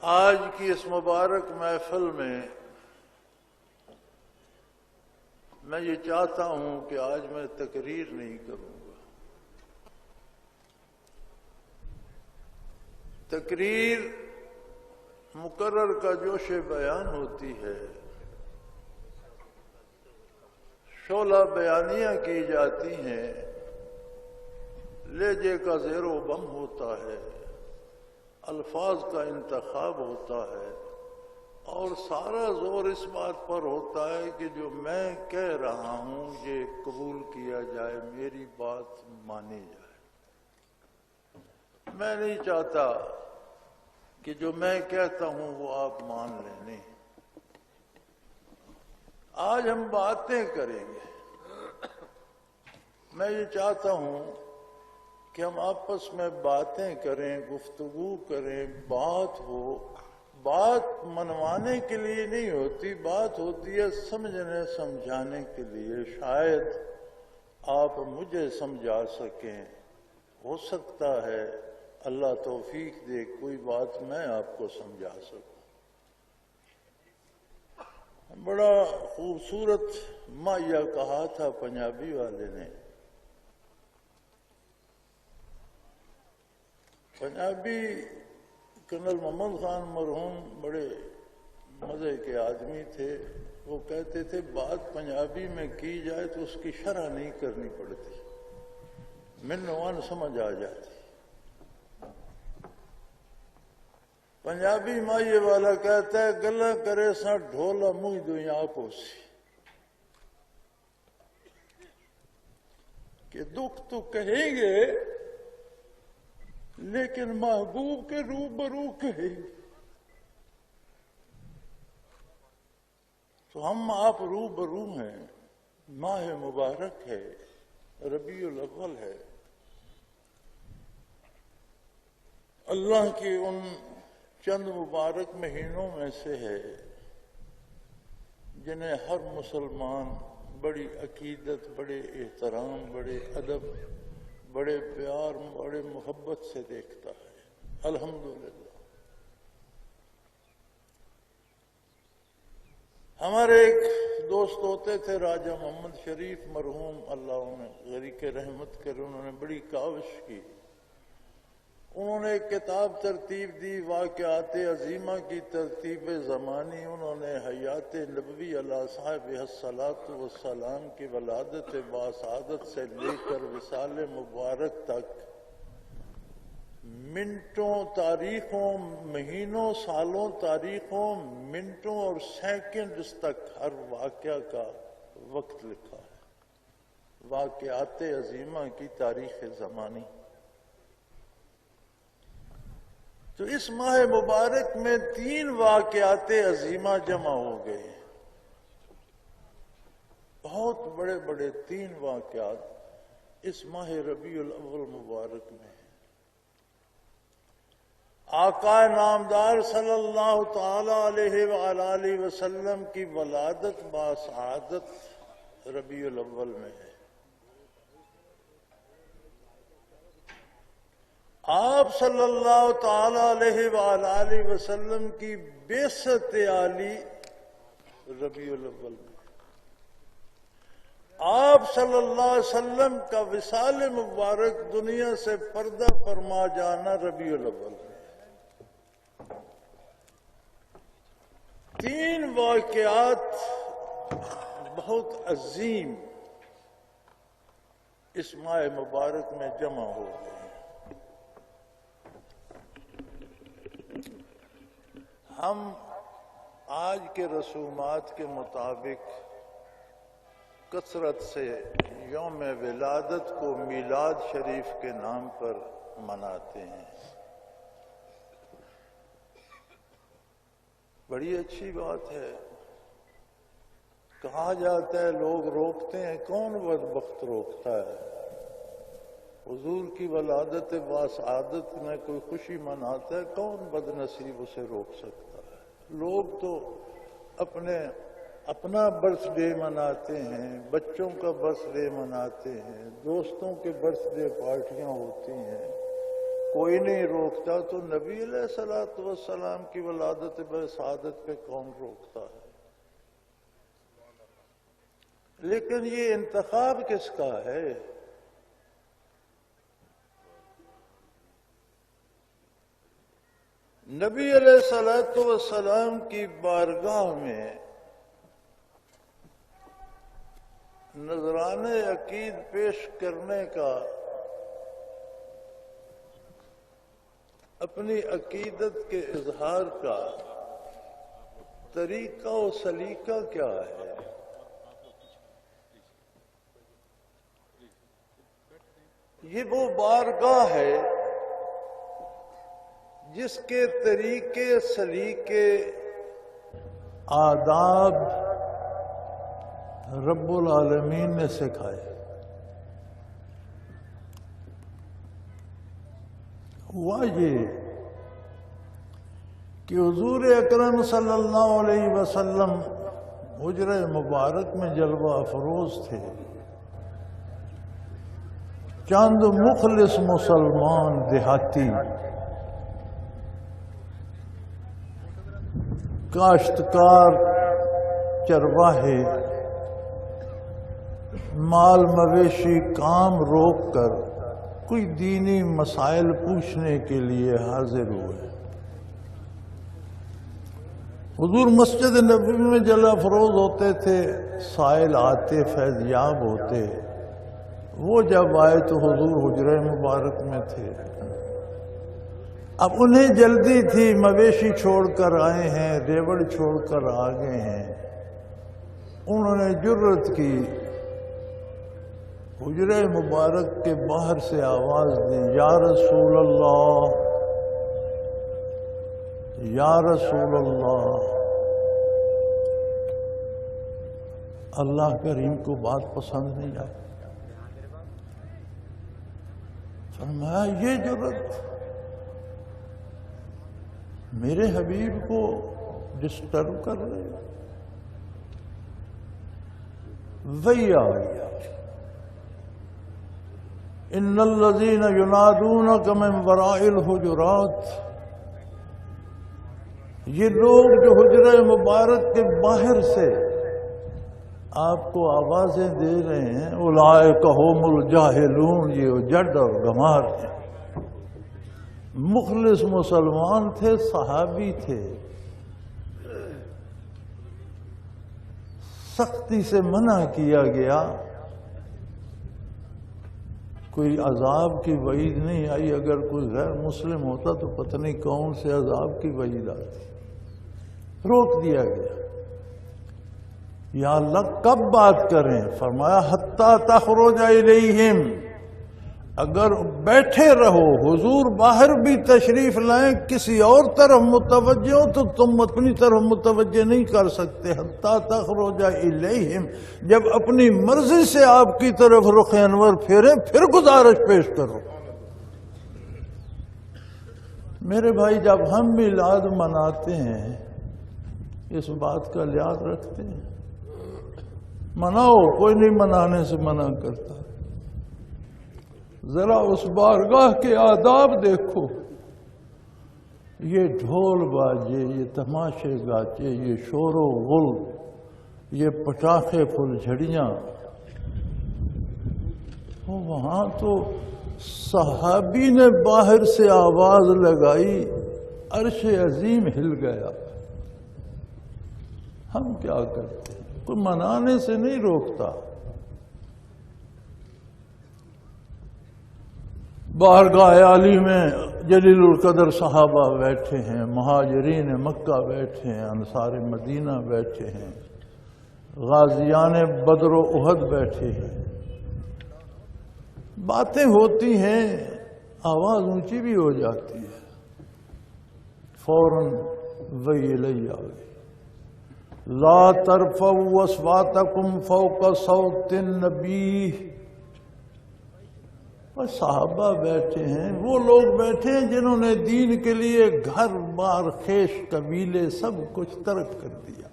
آج کی اس مبارک محفل میں میں یہ چاہتا ہوں کہ آج میں تقریر نہیں کروں گا. تقریر مقرر کا جوش بیان ہوتی ہے، شعلہ بیانیاں کی جاتی ہیں، لہجے کا زیر و بم ہوتا ہے، الفاظ کا انتخاب ہوتا ہے، اور سارا زور اس بات پر ہوتا ہے کہ جو میں کہہ رہا ہوں یہ قبول کیا جائے، میری بات مانی جائے. میں نہیں چاہتا کہ جو میں کہتا ہوں وہ آپ مان لیں. نہیں، آج ہم باتیں کریں گے. میں یہ چاہتا ہوں کہ ہم آپس میں باتیں کریں، گفتگو کریں، بات ہو. بات منوانے کے لیے نہیں ہوتی، بات ہوتی ہے سمجھنے سمجھانے کے لیے. شاید آپ مجھے سمجھا سکیں، ہو سکتا ہے اللہ توفیق دے کوئی بات میں آپ کو سمجھا سکوں. بڑا خوبصورت مائیا کہا تھا پنجابی والے نے. پنجابی کرنل محمد خان مرحوم بڑے مزے کے آدمی تھے. وہ کہتے تھے بات پنجابی میں کی جائے تو اس کی شرح نہیں کرنی پڑتی، منوان سمجھ آ جاتی. پنجابی مائیے والا کہتا ہے گلا کرے سا ڈھولا منہ دنیا پوسی، کہ دکھ تو کہیں گے لیکن محبوب کے روبرو کہیں گے. تو ہم آپ روبرو ہیں. ماہ مبارک ہے، ربیع الاول ہے. اللہ کے ان چند مبارک مہینوں میں سے ہے جنہیں ہر مسلمان بڑی عقیدت، بڑے احترام، بڑے ادب، بڑے پیار، بڑے محبت سے دیکھتا ہے. الحمدللہ. ہمارے ایک دوست ہوتے تھے راجہ محمد شریف مرحوم، اللہ انہیں غریق رحمت کرے. انہوں نے بڑی کاوش کی. انہوں نے ایک کتاب ترتیب دی، واقعات عظیمہ کی ترتیب زمانی. انہوں نے حیات نبوی علیہ صاحب الصلاۃ والسلام کی ولادت باسعادت سے لے کر وصال مبارک تک منٹوں تاریخوں، مہینوں سالوں تاریخوں، منٹوں اور سیکنڈز تک ہر واقعہ کا وقت لکھا ہے. واقعات عظیمہ کی تاریخ زمانی. تو اس ماہ مبارک میں 3 واقعات عظیمہ جمع ہو گئے. بہت بڑے بڑے 3 واقعات اس ماہ ربیع الاول مبارک میں. آقا نامدار صلی اللہ تعالی علیہ وآلہ وسلم کی ولادت باسعادت ربیع الاول میں ہے. آپ صلی اللہ تعالی علیہ وآلہ وسلم کی بعثت عالی ربیع الاول میں. آپ صلی اللہ علیہ وسلم کا وصال مبارک دنیا سے پردہ فرما جانا ربیع الاول میں. 3 واقعات بہت عظیم اس ماہ مبارک میں جمع ہو گئے. ہم آج کے رسومات کے مطابق کثرت سے یوم ولادت کو میلاد شریف کے نام پر مناتے ہیں. بڑی اچھی بات ہے. کہا جاتا ہے لوگ روکتے ہیں، کون بدبخت روکتا ہے؟ حضور کی ولادت باسعادت میں کوئی خوشی مناتا ہے، کون بد نصیب اسے روک سکتا ہے؟ لوگ تو اپنا برتھ ڈے مناتے ہیں، بچوں کا برتھ ڈے مناتے ہیں، دوستوں کے برتھ ڈے پارٹیاں ہوتی ہیں، کوئی نہیں روکتا تو نبی علیہ الصلوۃ والسلام کی ولادت بسعادت پہ کون روکتا ہے؟ لیکن یہ انتخاب کس کا ہے؟ نبی علیہ الصلوۃ والسلام کی بارگاہ میں نذرانہ عقید پیش کرنے کا، اپنی عقیدت کے اظہار کا طریقہ و سلیقہ کیا ہے؟ یہ وہ بارگاہ ہے جس کے طریقے سلیقے آداب رب العالمین نے سکھائے۔ ہوا یہ کہ حضور اکرم صلی اللہ علیہ وسلم حجرہ مبارک میں جلوہ افروز تھے۔ چند مخلص مسلمان دیہاتی کاشتکار چرواہے مال مویشی کام روک کر کوئی دینی مسائل پوچھنے کے لیے حاضر ہوئے۔ حضور مسجد نبوی میں جلوہ افروز ہوتے تھے، سائل آتے فیض یاب ہوتے، وہ جب آئے تو حضور حجرہ مبارک میں تھے۔ اب انہیں جلدی تھی، مویشی چھوڑ کر آئے ہیں، ریوڑ چھوڑ کر آ گئے ہیں۔ انہوں نے جرت کی، حجرہ مبارک کے باہر سے آواز دی، یا رسول اللہ، یا رسول اللہ۔ اللہ کریم کو بات پسند نہیں آئی۔ فرمایا یہ جرت میرے حبیب کو ڈسٹرب کر رہے، وہی آ گیا، ان الذین ینادونک من وراء الحجرات، یہ لوگ جو حجرہ مبارک کے باہر سے آپ کو آوازیں دے رہے ہیں، اولئک ھم الجاہلون، یہ جڈ اور گمار ہیں۔ مخلص مسلمان تھے، صحابی تھے، سختی سے منع کیا گیا۔ کوئی عذاب کی وعید نہیں آئی، اگر کوئی غیر مسلم ہوتا تو پتہ نہیں کون سے عذاب کی وعید آتی، روک دیا گیا۔ یا اللہ کب بات کریں؟ فرمایا حتی تخرج الیہم، اگر بیٹھے رہو، حضور باہر بھی تشریف لائیں، کسی اور طرف متوجہ ہو تو تم اپنی طرف متوجہ نہیں کر سکتے۔ حتی تخرج الیہم، جب اپنی مرضی سے آپ کی طرف رخ انور پھیریں پھر گزارش پیش کرو۔ میرے بھائی، جب ہم میلاد مناتے ہیں اس بات کا لحاظ رکھتے ہیں، مناؤ، کوئی نہیں منانے سے منع کرتا، ذرا اس بارگاہ کے آداب دیکھو۔ یہ ڈھول باجے، یہ تماشے گاچے، یہ شور و غل، یہ پٹاخے پھل جھڑیاں، وہاں تو صحابی نے باہر سے آواز لگائی، عرش عظیم ہل گیا۔ ہم کیا کرتے ہیں؟ کوئی منانے سے نہیں روکتا۔ بارگاہ عالی میں جلیل القدر صحابہ بیٹھے ہیں، مہاجرین مکہ بیٹھے ہیں، انصار مدینہ بیٹھے ہیں، غازیان بدر و احد بیٹھے ہیں، باتیں ہوتی ہیں، آواز اونچی بھی ہو جاتی ہے، فوراً وہی لئی آ گئی، لا ترفعوا اصواتکم فوق صوت النبی۔ صحابہ بیٹھے ہیں، وہ لوگ بیٹھے ہیں جنہوں نے دین کے لیے گھر بار خیش قبیلے سب کچھ ترک کر دیا،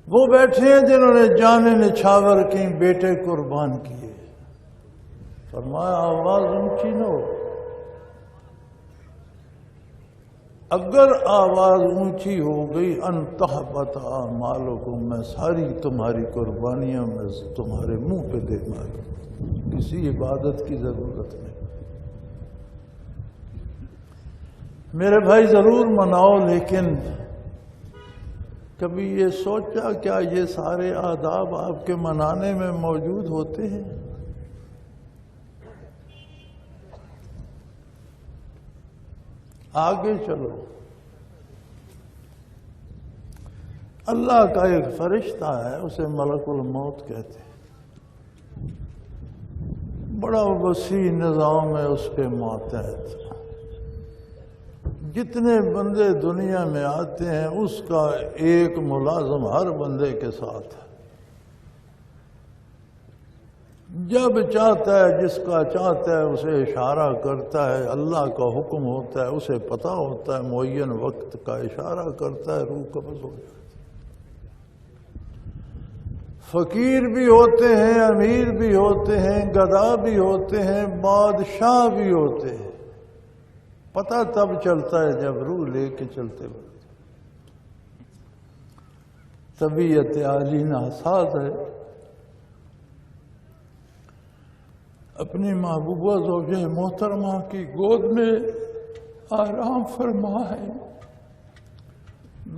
وہ بیٹھے ہیں جنہوں نے جانیں نچھاور کی، بیٹے قربان کیے، فرمایا آواز اونچی نہ ہو، اگر آواز اونچی ہو گئی انتحبط اعمالکم، میں ساری تمہاری قربانیاں میں تمہارے منہ پہ دے ماروں، کسی عبادت کی ضرورت نہیں۔ میرے بھائی ضرور مناؤ، لیکن کبھی یہ سوچا کیا یہ سارے آداب آپ کے منانے میں موجود ہوتے ہیں؟ آگے چلو، اللہ کا ایک فرشتہ ہے، اسے ملک الموت کہتے ہیں، بڑا وسیع نظام ہے اس کے ماتحت، جتنے بندے دنیا میں آتے ہیں اس کا ایک ملازم ہر بندے کے ساتھ ہے، جب چاہتا ہے جس کا چاہتا ہے اسے اشارہ کرتا ہے، اللہ کا حکم ہوتا ہے، اسے پتہ ہوتا ہے، معین وقت کا اشارہ کرتا ہے، روح قبض ہو جاتی ہے۔ فقیر بھی ہوتے ہیں، امیر بھی ہوتے ہیں، گدا بھی ہوتے ہیں، بادشاہ بھی ہوتے ہیں، پتہ تب چلتا ہے جب روح لے کے چلتے وقت۔ طبیعت عالی ناساز ہے، اپنی محبوبہ زوجہ محترمہ کی گود میں آرام فرما ہے،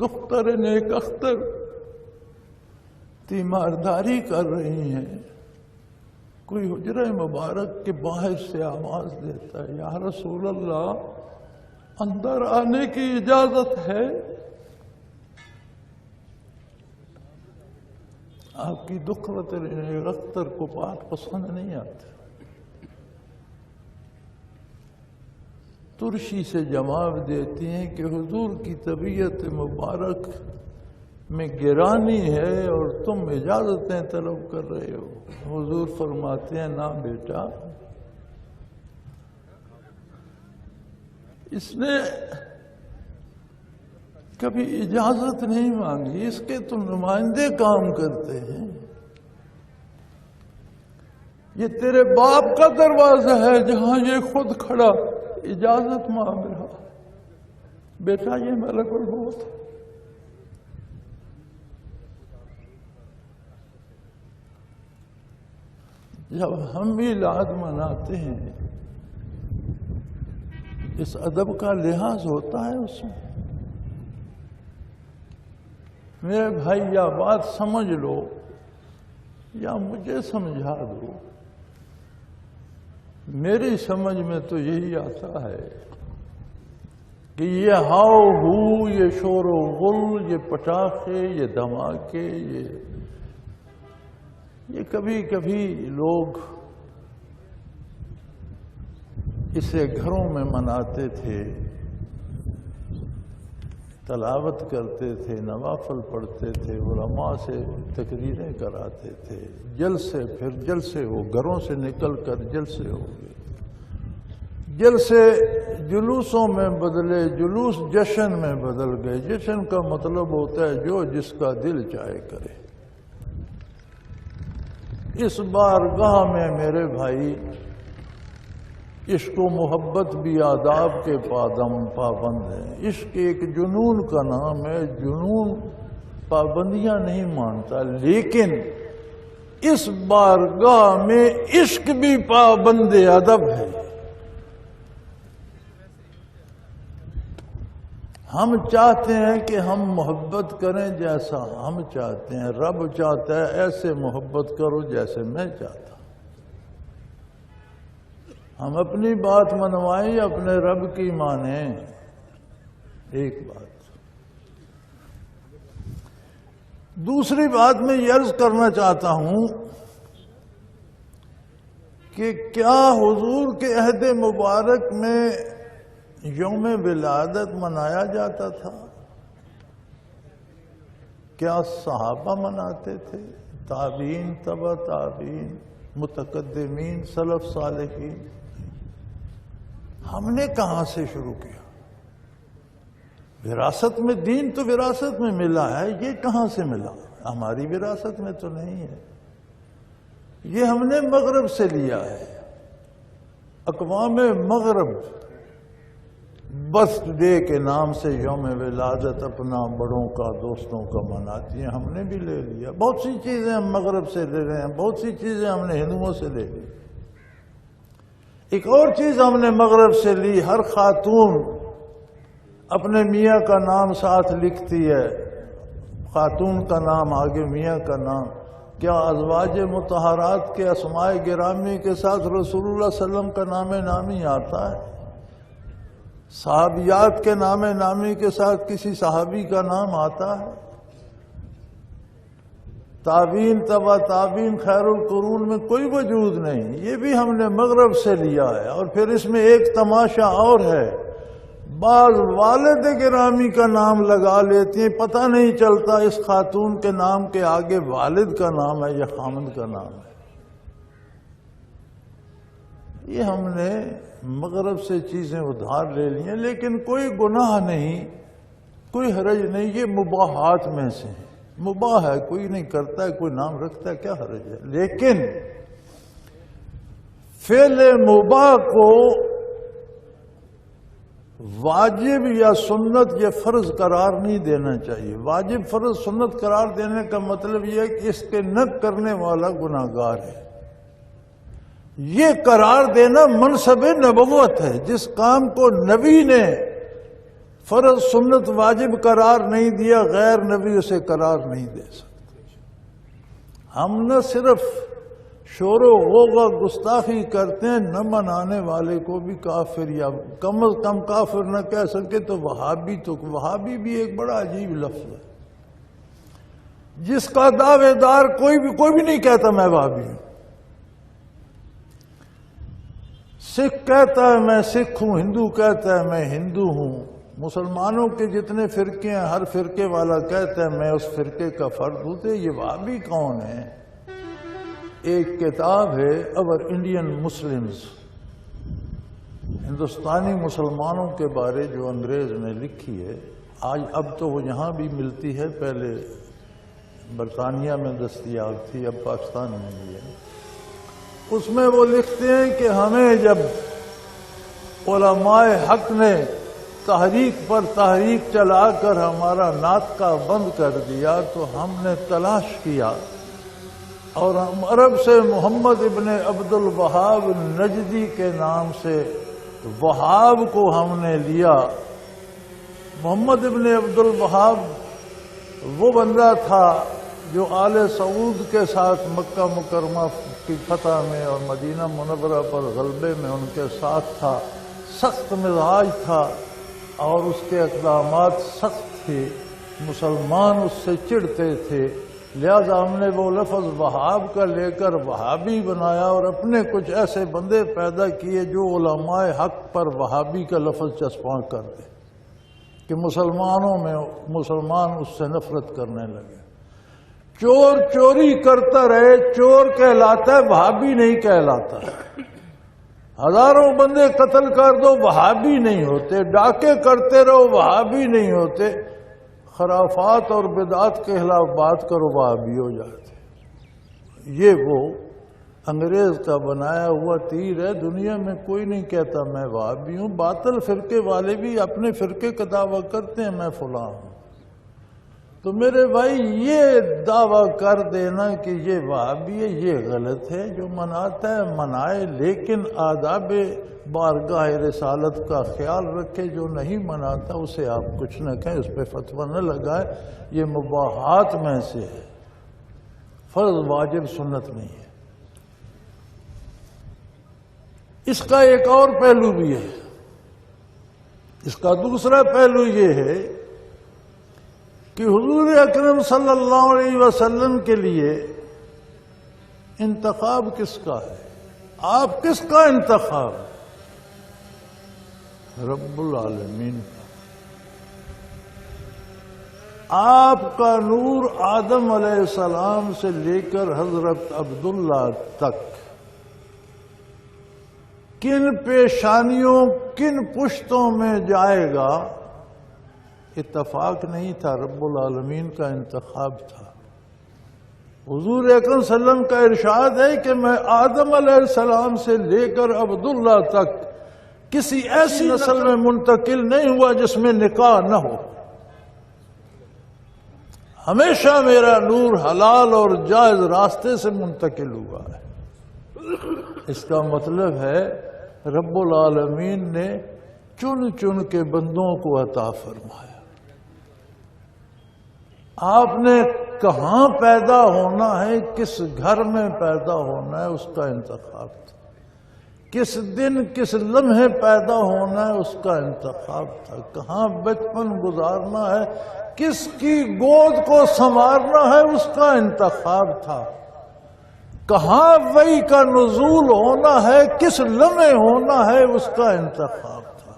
دختر نیک اختر تیمارداری کر رہی ہیں، کوئی حجرہ مبارک کے باہر سے آواز دیتا ہے، یا رسول اللہ اندر آنے کی اجازت ہے؟ آپ کی دختر نیک اختر کو بات پسند نہیں آتی، ترشی سے جواب دیتی ہیں کہ حضور کی طبیعت مبارک میں گرانی ہے اور تم اجازتیں طلب کر رہے ہو۔ حضور فرماتے ہیں نہ بیٹا، اس نے کبھی اجازت نہیں مانگی، اس کے تو نمائندے کام کرتے ہیں، یہ تیرے باپ کا دروازہ ہے جہاں یہ خود کھڑا اجازت مانگ رہا۔ بیٹا یہ ملک الموت ہے، جب ہم میلاد مناتے ہیں اس ادب کا لحاظ ہوتا ہے اس میں۔ میرے بھائی یا بات سمجھ لو یا مجھے سمجھا دو، میری سمجھ میں تو یہی آتا ہے کہ یہ ہاؤ ہو، یہ شور و غل، یہ پٹاخے، یہ دھماکے، یہ کبھی کبھی لوگ اسے گھروں میں مناتے تھے، تلاوت کرتے تھے، نوافل پڑھتے تھے، علماء سے تقریریں کراتے تھے، جلسے پھر جلسے ہو، گھروں سے نکل کر جلسے ہو گئے، جلسے جلوسوں میں بدلے، جلوس جشن میں بدل گئے۔ جشن کا مطلب ہوتا ہے جو جس کا دل چاہے کرے۔ اس بارگاہ میں میرے بھائی عشق و محبت بھی آداب کے پابند ہیں۔ عشق ایک جنون کا نام ہے، جنون پابندیاں نہیں مانتا، لیکن اس بارگاہ میں عشق بھی پابند ادب ہے۔ ہم چاہتے ہیں کہ ہم محبت کریں جیسا ہم چاہتے ہیں، رب چاہتا ہے ایسے محبت کرو جیسے میں چاہتا ہوں۔ ہم اپنی بات منوائیں یا اپنے رب کی مانیں؟ ایک بات۔ دوسری بات میں یہ عرض کرنا چاہتا ہوں کہ کیا حضور کے عہد مبارک میں یوم ولادت منایا جاتا تھا؟ کیا صحابہ مناتے تھے؟ تابعین، تبع تابعین، متقدمین، سلف صالحین؟ ہم نے کہاں سے شروع کیا؟ وراثت میں، دین تو وراثت میں ملا ہے، یہ کہاں سے ملا؟ ہماری وراثت میں تو نہیں ہے، یہ ہم نے مغرب سے لیا ہے۔
اقوام مغرب برتھ ڈے کے نام سے یوم ولادت اپنا بڑوں کا دوستوں کا مناتی ہیں. ہم نے بھی لے لیا. بہت سی چیزیں ہم مغرب سے لے رہے ہیں, بہت سی چیزیں ہم نے ہندوؤں سے لے لی. ایک اور چیز ہم نے مغرب سے لی, ہر خاتون اپنے میاں کا نام ساتھ لکھتی ہے, خاتون کا نام آگے میاں کا نام. کیا ازواج مطہرات کے اسماء گرامی کے ساتھ رسول اللہ صلی اللہ علیہ وسلم کا نام نامی آتا ہے؟ صحابیات کے نام نامی کے ساتھ کسی صحابی کا نام آتا ہے؟ تابعین تبع تابعین خیر القرون میں کوئی وجود نہیں. یہ بھی ہم نے مغرب سے لیا ہے. اور پھر اس میں ایک تماشا اور ہے, بعض والد گرامی کا نام لگا لیتی ہیں, پتہ نہیں چلتا اس خاتون کے نام کے آگے والد کا نام ہے یا خامند کا نام ہے. یہ ہم نے مغرب سے چیزیں ادھار لے لی ہیں, لیکن کوئی گناہ نہیں, کوئی حرج نہیں. یہ مباحات میں سے ہیں, مباح ہے, کوئی نہیں کرتا ہے, کوئی نام رکھتا ہے, کیا حرج ہے. لیکن فعل مباح کو واجب یا سنت یا فرض قرار نہیں دینا چاہیے. واجب فرض سنت قرار دینے کا مطلب یہ ہے کہ اس کے نہ کرنے والا گناہگار ہے. یہ قرار دینا منصب نبوت ہے. جس کام کو نبی نے فرض سنت واجب قرار نہیں دیا, غیر نبی اسے قرار نہیں دے سکتے. ہم نہ صرف شور و غوغا گستاخی کرتے ہیں, نہ منانے والے کو بھی کافر یا کم از کم کافر نہ کہہ سکے تو وہابی. تو وہابی بھی ایک بڑا عجیب لفظ ہے, جس کا دعوے دار کوئی بھی نہیں کہتا میں وہابی ہوں. سکھ کہتا ہے میں سکھ ہوں, ہندو کہتا ہے میں ہندو ہوں. مسلمانوں کے جتنے فرقے ہیں ہر فرقے والا کہتا ہے میں اس فرقے کا فرد ہوں. تو یہ وہابی کون ہے؟ ایک کتاب ہے اور انڈین مسلمز, ہندوستانی مسلمانوں کے بارے جو انگریز نے لکھی ہے. آج اب تو وہ یہاں بھی ملتی ہے, پہلے برطانیہ میں دستیاب تھی, اب پاکستان میں بھی ہے. اس میں وہ لکھتے ہیں کہ ہمیں جب علماء حق نے تحریک پر تحریک چلا کر ہمارا ناطقہ بند کر دیا تو ہم نے تلاش کیا اور ہم عرب سے محمد ابن عبد الوہاب نجدی کے نام سے وہاب کو ہم نے لیا. محمد ابن عبد الوہاب وہ بندہ تھا جو آل سعود کے ساتھ مکہ مکرمہ کی فتح میں اور مدینہ منورہ پر غلبے میں ان کے ساتھ تھا. سخت مزاج تھا اور اس کے اقدامات سخت تھے, مسلمان اس سے چڑھتے تھے. لہذا ہم نے وہ لفظ وہاب کا لے کر وہابی بنایا اور اپنے کچھ ایسے بندے پیدا کیے جو علماء حق پر وہابی کا لفظ چسپاں کر دے کہ مسلمانوں میں مسلمان اس سے نفرت کرنے لگے. چور چوری کرتا رہے چور کہلاتا ہے, وہابی نہیں کہلاتا. ہزاروں بندے قتل کر دو وہابی نہیں ہوتے, ڈاکے کرتے رہو وہابی نہیں ہوتے, خرافات اور بدعات کے خلاف بات کرو وہابی ہو جاتے. یہ وہ انگریز کا بنایا ہوا تیر ہے. دنیا میں کوئی نہیں کہتا میں وہابی ہوں. باطل فرقے والے بھی اپنے فرقے کا دعویٰ کرتے ہیں میں فلاں ہوں. تو میرے بھائی یہ دعویٰ کر دینا کہ یہ وہابی ہے یہ غلط ہے. جو مناتا ہے منائے, لیکن آداب بارگاہ رسالت کا خیال رکھے. جو نہیں مناتا اسے آپ کچھ نہ کہیں, اس پہ فتویٰ نہ لگائے. یہ مباحات میں سے ہے, فرض واجب سنت نہیں ہے. اس کا ایک اور پہلو بھی ہے. اس کا دوسرا پہلو یہ ہے کہ حضور اکرم صلی اللہ علیہ وسلم کے لیے انتخاب کس کا ہے؟ آپ کس کا انتخاب؟ رب العالمین کا. آپ کا نور آدم علیہ السلام سے لے کر حضرت عبداللہ تک کن پیشانیوں کن پشتوں میں جائے گا اتفاق نہیں تھا, رب العالمین کا انتخاب تھا. حضور اکرم صلی اللہ علیہ وسلم کا ارشاد ہے کہ میں آدم علیہ السلام سے لے کر عبداللہ تک کسی ایسی نسل میں منتقل نہیں ہوا جس میں نکاح نہ ہو. ہمیشہ میرا نور حلال اور جائز راستے سے منتقل ہوا ہے. اس کا مطلب ہے رب العالمین نے چن چن کے بندوں کو عطا فرمایا. آپ نے کہاں پیدا ہونا ہے، کس گھر میں پیدا ہونا ہے، اس کا انتخاب تھا. کس دن کس لمحے پیدا ہونا ہے، اس کا انتخاب تھا. کہاں بچپن گزارنا ہے، کس کی گود کو سنوارنا ہے، اس کا انتخاب تھا. کہاں وحی کا نزول ہونا ہے، کس لمحے ہونا ہے، اس کا انتخاب تھا.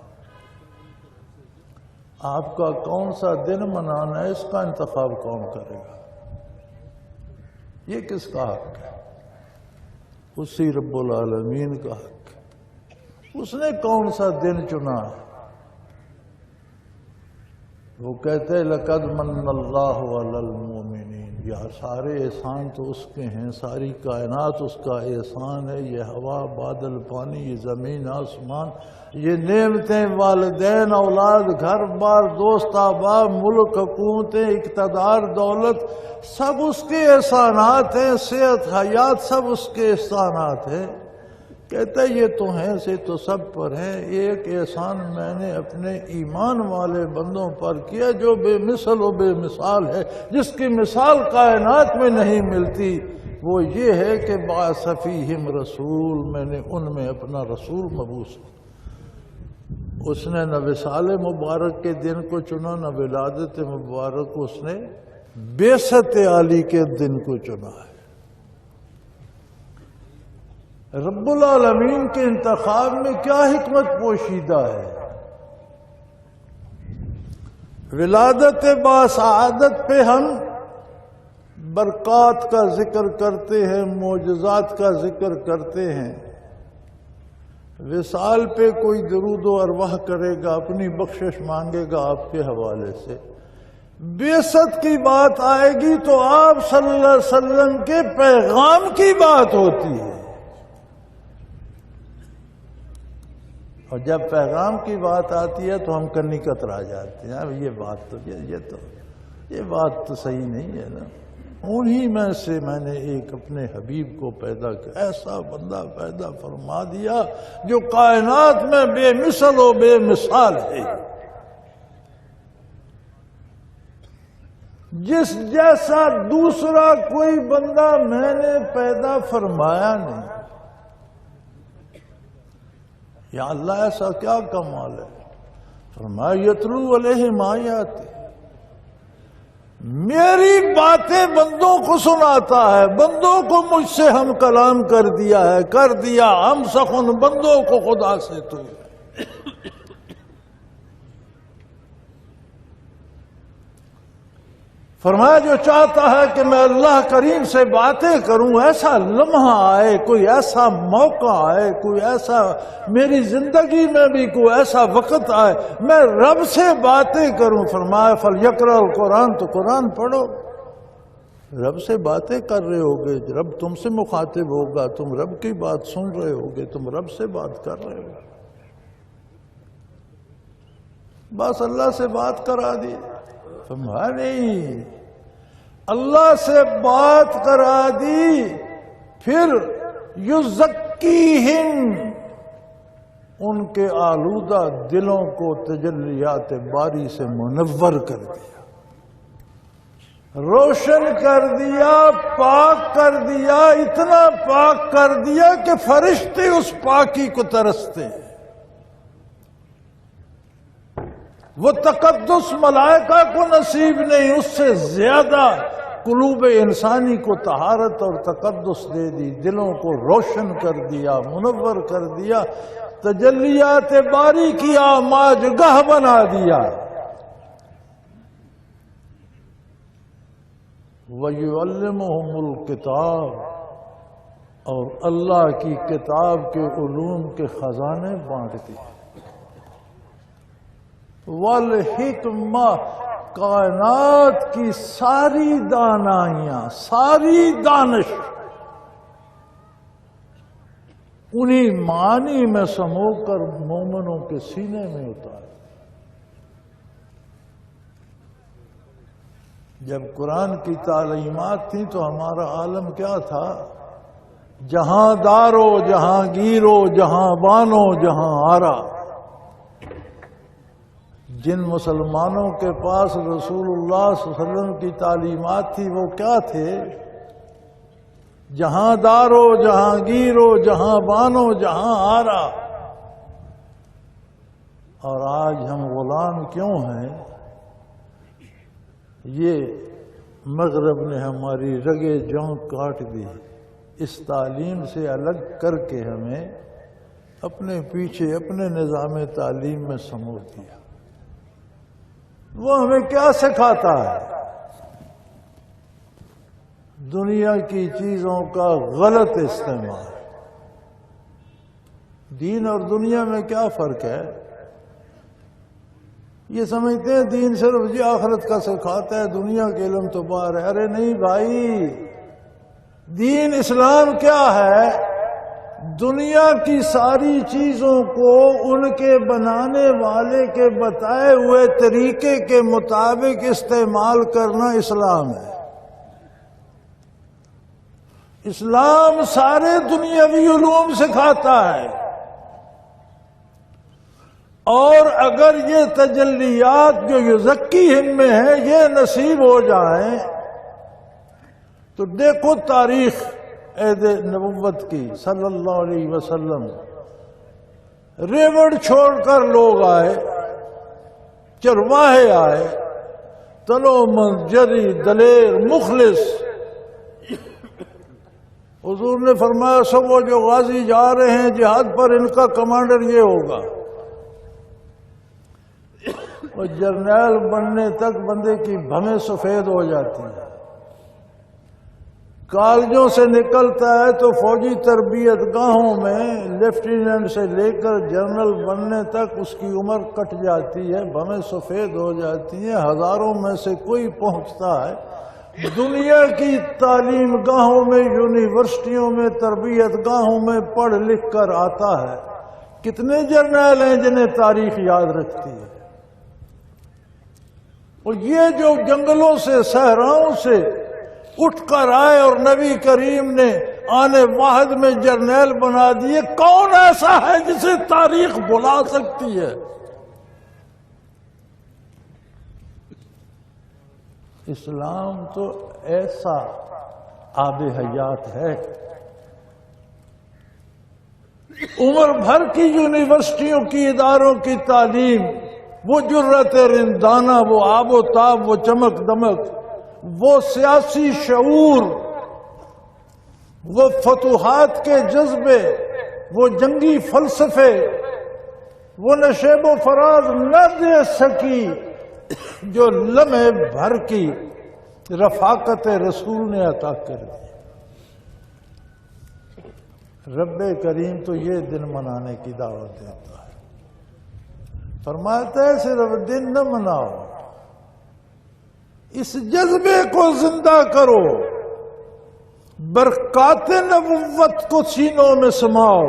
آپ کا کون سا دن منانا ہے، اس کا انتخاب کون کرے گا؟ یہ کس کا حق ہے؟ اسی رب العالمین کا حق ہے. اس نے کون سا دن چنا ہے؟ وہ کہتے لقد من اللہ علی المومنین. یہ سارے احسان تو اس کے ہیں، ساری کائنات اس کا احسان ہے. یہ ہوا، بادل، پانی، یہ زمین، آسمان، یہ نعمتیں، والدین، اولاد، گھر بار، دوست احباب، ملک، حکومتیں، اقتدار، دولت، سب اس کے احسانات ہیں. صحت، حیات، سب اس کے احسانات ہیں. کہتا ہے یہ تو ہیں سے تو سب پر ہیں. ایک احسان میں نے اپنے ایمان والے بندوں پر کیا جو بے مثل و بے مثال ہے، جس کی مثال کائنات میں نہیں ملتی. وہ یہ ہے کہ بعث فیہم رسول، میں نے ان میں اپنا رسول مبعوث کیا. اس نے نہ وصال مبارک کے دن کو چنا، نہ ولادت مبارک کو. اس نے بعثت عالی کے دن کو چنا ہے. رب العالمین کے انتخاب میں کیا حکمت پوشیدہ ہے؟ ولادت باسعادت پہ ہم برکات کا ذکر کرتے ہیں، معجزات کا ذکر کرتے ہیں. وصال پہ کوئی درود و ارواح کرے گا، اپنی بخشش مانگے گا آپ کے حوالے سے. بعثت کی بات آئے گی تو آپ صلی اللہ علیہ وسلم کے پیغام کی بات ہوتی ہے. اور جب پیغام کی بات آتی ہے تو ہم کنی کترا جاتے ہیں. یہ بات تو صحیح نہیں ہے نا. انہی میں سے میں نے ایک اپنے حبیب کو پیدا کیا، ایسا بندہ پیدا فرما دیا جو کائنات میں بے مثل و بے مثال ہے. جس جیسا دوسرا کوئی بندہ میں نے پیدا فرمایا نہیں. یا اللہ ایسا کیا کمال ہے؟ فرمایا یتلو علیہم آیات، میری باتیں بندوں کو سناتا ہے. بندوں کو مجھ سے ہم کلام کر دیا ہم سخن بندوں کو خدا سے. تو فرمایا جو چاہتا ہے کہ میں اللہ کریم سے باتیں کروں، ایسا لمحہ آئے، کوئی ایسا موقع آئے، کوئی ایسا میری زندگی میں بھی کوئی ایسا وقت آئے میں رب سے باتیں کروں. فرمایا فَلْيَقْرَأْ الْقُرْآنَ، تو قرآن پڑھو. رب سے باتیں کر رہے ہوگے، رب تم سے مخاطب ہوگا، تم رب کی بات سن رہے ہوگے، تم رب سے بات کر رہے ہو. بس اللہ سے بات کرا دی. فرمایا نہیں، اللہ سے بات کرا دی، پھر یزکیہم، ان کے آلودہ دلوں کو تجلیات باری سے منور کر دیا، روشن کر دیا، پاک کر دیا. اتنا پاک کر دیا کہ فرشتے اس پاکی کو ترستے ہیں. وہ تقدس ملائکہ کو نصیب نہیں، اس سے زیادہ قلوب انسانی کو طہارت اور تقدس دے دی، دلوں کو روشن کر دیا، منور کر دیا، تجلیات باری کی آماج گاہ بنا دیا. وَيُعَلِّمُهُمُ الْكِتَابَ، اور اللہ کی کتاب کے علوم کے خزانے بانٹ دیے. والحکمہ، کائنات کی ساری دانائیاں، ساری دانش انہی معانی میں سمو کر مومنوں کے سینے میں اتار۔ جب قرآن کی تعلیمات تھیں تو ہمارا عالم کیا تھا؟ جہاں دارو، جہاں گیرو، جہاں بانو، جہاں آرا۔ جن مسلمانوں کے پاس رسول اللہ صلی اللہ علیہ وسلم کی تعلیمات تھی وہ کیا تھے؟ جہاں دارو، جہاں گیرو، جہاں بانو، جہاں آرا۔ اور آج ہم غلام کیوں ہیں؟ یہ مغرب نے ہماری رگے جوں کاٹ دی، اس تعلیم سے الگ کر کے ہمیں اپنے پیچھے اپنے نظام تعلیم میں سمو دیا۔ وہ ہمیں کیا سکھاتا ہے؟ دنیا کی چیزوں کا غلط استعمال۔ دین اور دنیا میں کیا فرق ہے؟ یہ سمجھتے ہیں دین صرف جی آخرت کا سکھاتا ہے، دنیا کے علم تو باہر ہے۔ ارے نہیں بھائی، دین اسلام کیا ہے؟ دنیا کی ساری چیزوں کو ان کے بنانے والے کے بتائے ہوئے طریقے کے مطابق استعمال کرنا اسلام ہے۔ اسلام سارے دنیاوی علوم سکھاتا ہے، اور اگر یہ تجلیات جو یزکیہم میں ہیں یہ نصیب ہو جائیں تو دیکھو تاریخ عہد نبوت کی صلی اللہ علیہ وسلم، ریوڑ چھوڑ کر لوگ آئے، چرواہے آئے، تنومند، جری، دلیر، مخلص۔ حضور نے فرمایا سب وہ جو غازی جا رہے ہیں جہاد پر، ان کا کمانڈر یہ ہوگا۔ اور جرنیل بننے تک بندے کی بھمیں سفید ہو جاتی ہیں، کالجوں سے نکلتا ہے تو فوجی تربیت گاہوں میں لیفٹیننٹ سے لے کر جنرل بننے تک اس کی عمر کٹ جاتی ہے، بھمیں سفید ہو جاتی ہیں، ہزاروں میں سے کوئی پہنچتا ہے۔ دنیا کی تعلیم گاہوں میں، یونیورسٹیوں میں، تربیت گاہوں میں پڑھ لکھ کر آتا ہے۔ کتنے جرنیل ہیں جنہیں تاریخ یاد رکھتی ہے؟ اور یہ جو جنگلوں سے، صحراؤں سے اٹھ کر آئے اور نبی کریم نے آنے واحد میں جرنیل بنا دیے، کون ایسا ہے جسے تاریخ بلا سکتی ہے؟ اسلام تو ایسا آب حیات ہے۔ عمر بھر کی یونیورسٹیوں کی، اداروں کی تعلیم، وہ جرت رندانہ، وہ آب و تاب، وہ چمک دمک، وہ سیاسی شعور، وہ فتوحات کے جذبے، وہ جنگی فلسفے، وہ نشیب و فراز نہ دے سکی جو لمحے بھر کی رفاقت رسول نے عطا کر دی۔ رب کریم تو یہ دن منانے کی دعوت دیتا ہے، فرماتا ہے صرف دن نہ مناؤ، اس جذبے کو زندہ کرو، برکات نبوت کو سینوں میں سماؤ،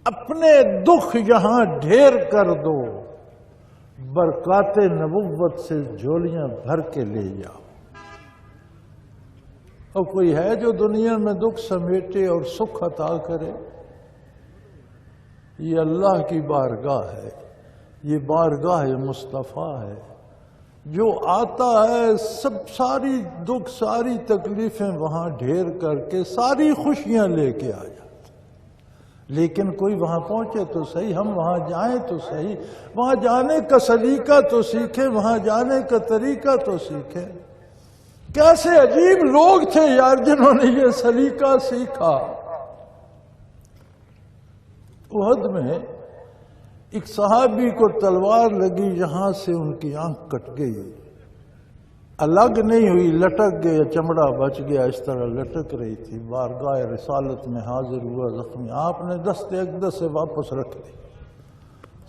اپنے دکھ یہاں ڈھیر کر دو، برکات نبوت سے جھولیاں بھر کے لے جاؤ۔ اور کوئی ہے جو دنیا میں دکھ سمیٹے اور سکھ عطا کرے؟ یہ اللہ کی بارگاہ ہے، یہ بارگاہ مصطفیٰ ہے۔ جو آتا ہے ساری دکھ، ساری تکلیفیں وہاں ڈھیر کر کے ساری خوشیاں لے کے آ جاتا۔ لیکن کوئی وہاں پہنچے تو صحیح، ہم وہاں جائیں تو صحیح، وہاں جانے کا سلیقہ تو سیکھیں، وہاں جانے کا طریقہ تو سیکھیں۔ کیسے عجیب لوگ تھے یار جنہوں نے یہ سلیقہ سیکھا۔ احد میں ایک صحابی کو تلوار لگی، یہاں سے ان کی آنکھ کٹ گئی، الگ نہیں ہوئی، لٹک گیا، چمڑا بچ گیا، اس طرح لٹک رہی تھی۔ بارگاہ رسالت میں حاضر ہوا زخمی، آپ نے دست اقدس سے واپس رکھ دی۔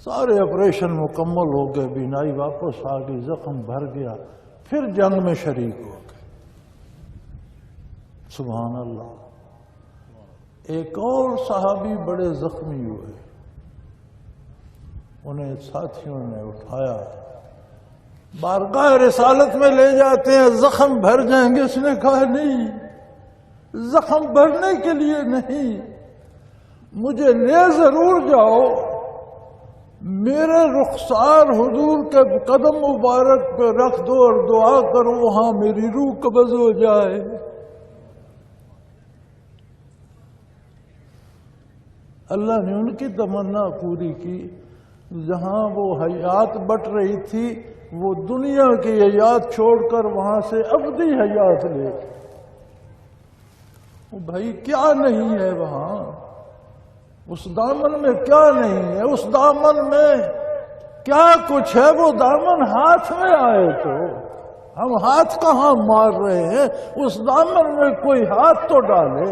سارے آپریشن مکمل ہو گئے، بینائی واپس آ گئی، زخم بھر گیا، پھر جنگ میں شریک ہو گئے۔ سبحان اللہ۔ ایک اور صحابی بڑے زخمی ہوئے، انہیں ساتھیوں نے اٹھایا، بارگاہ رسالت میں لے جاتے ہیں، زخم بھر جائیں گے۔ اس نے کہا نہیں، زخم بھرنے کے لیے نہیں، مجھے لے ضرور جاؤ، میرے رخسار حضور کے قدم مبارک پہ رکھ دو اور دعا کرو وہاں میری روح قبض ہو جائے۔ اللہ نے ان کی تمنا پوری کی۔ جہاں وہ حیات بٹ رہی تھی، وہ دنیا کی حیات چھوڑ کر وہاں سے ابدی حیات لے۔ بھائی کیا نہیں ہے وہاں؟ اس دامن میں کیا نہیں ہے؟ اس دامن میں کیا کچھ ہے؟ وہ دامن ہاتھ میں آئے تو ہم ہاتھ کہاں مار رہے ہیں؟ اس دامن میں کوئی ہاتھ تو ڈالے۔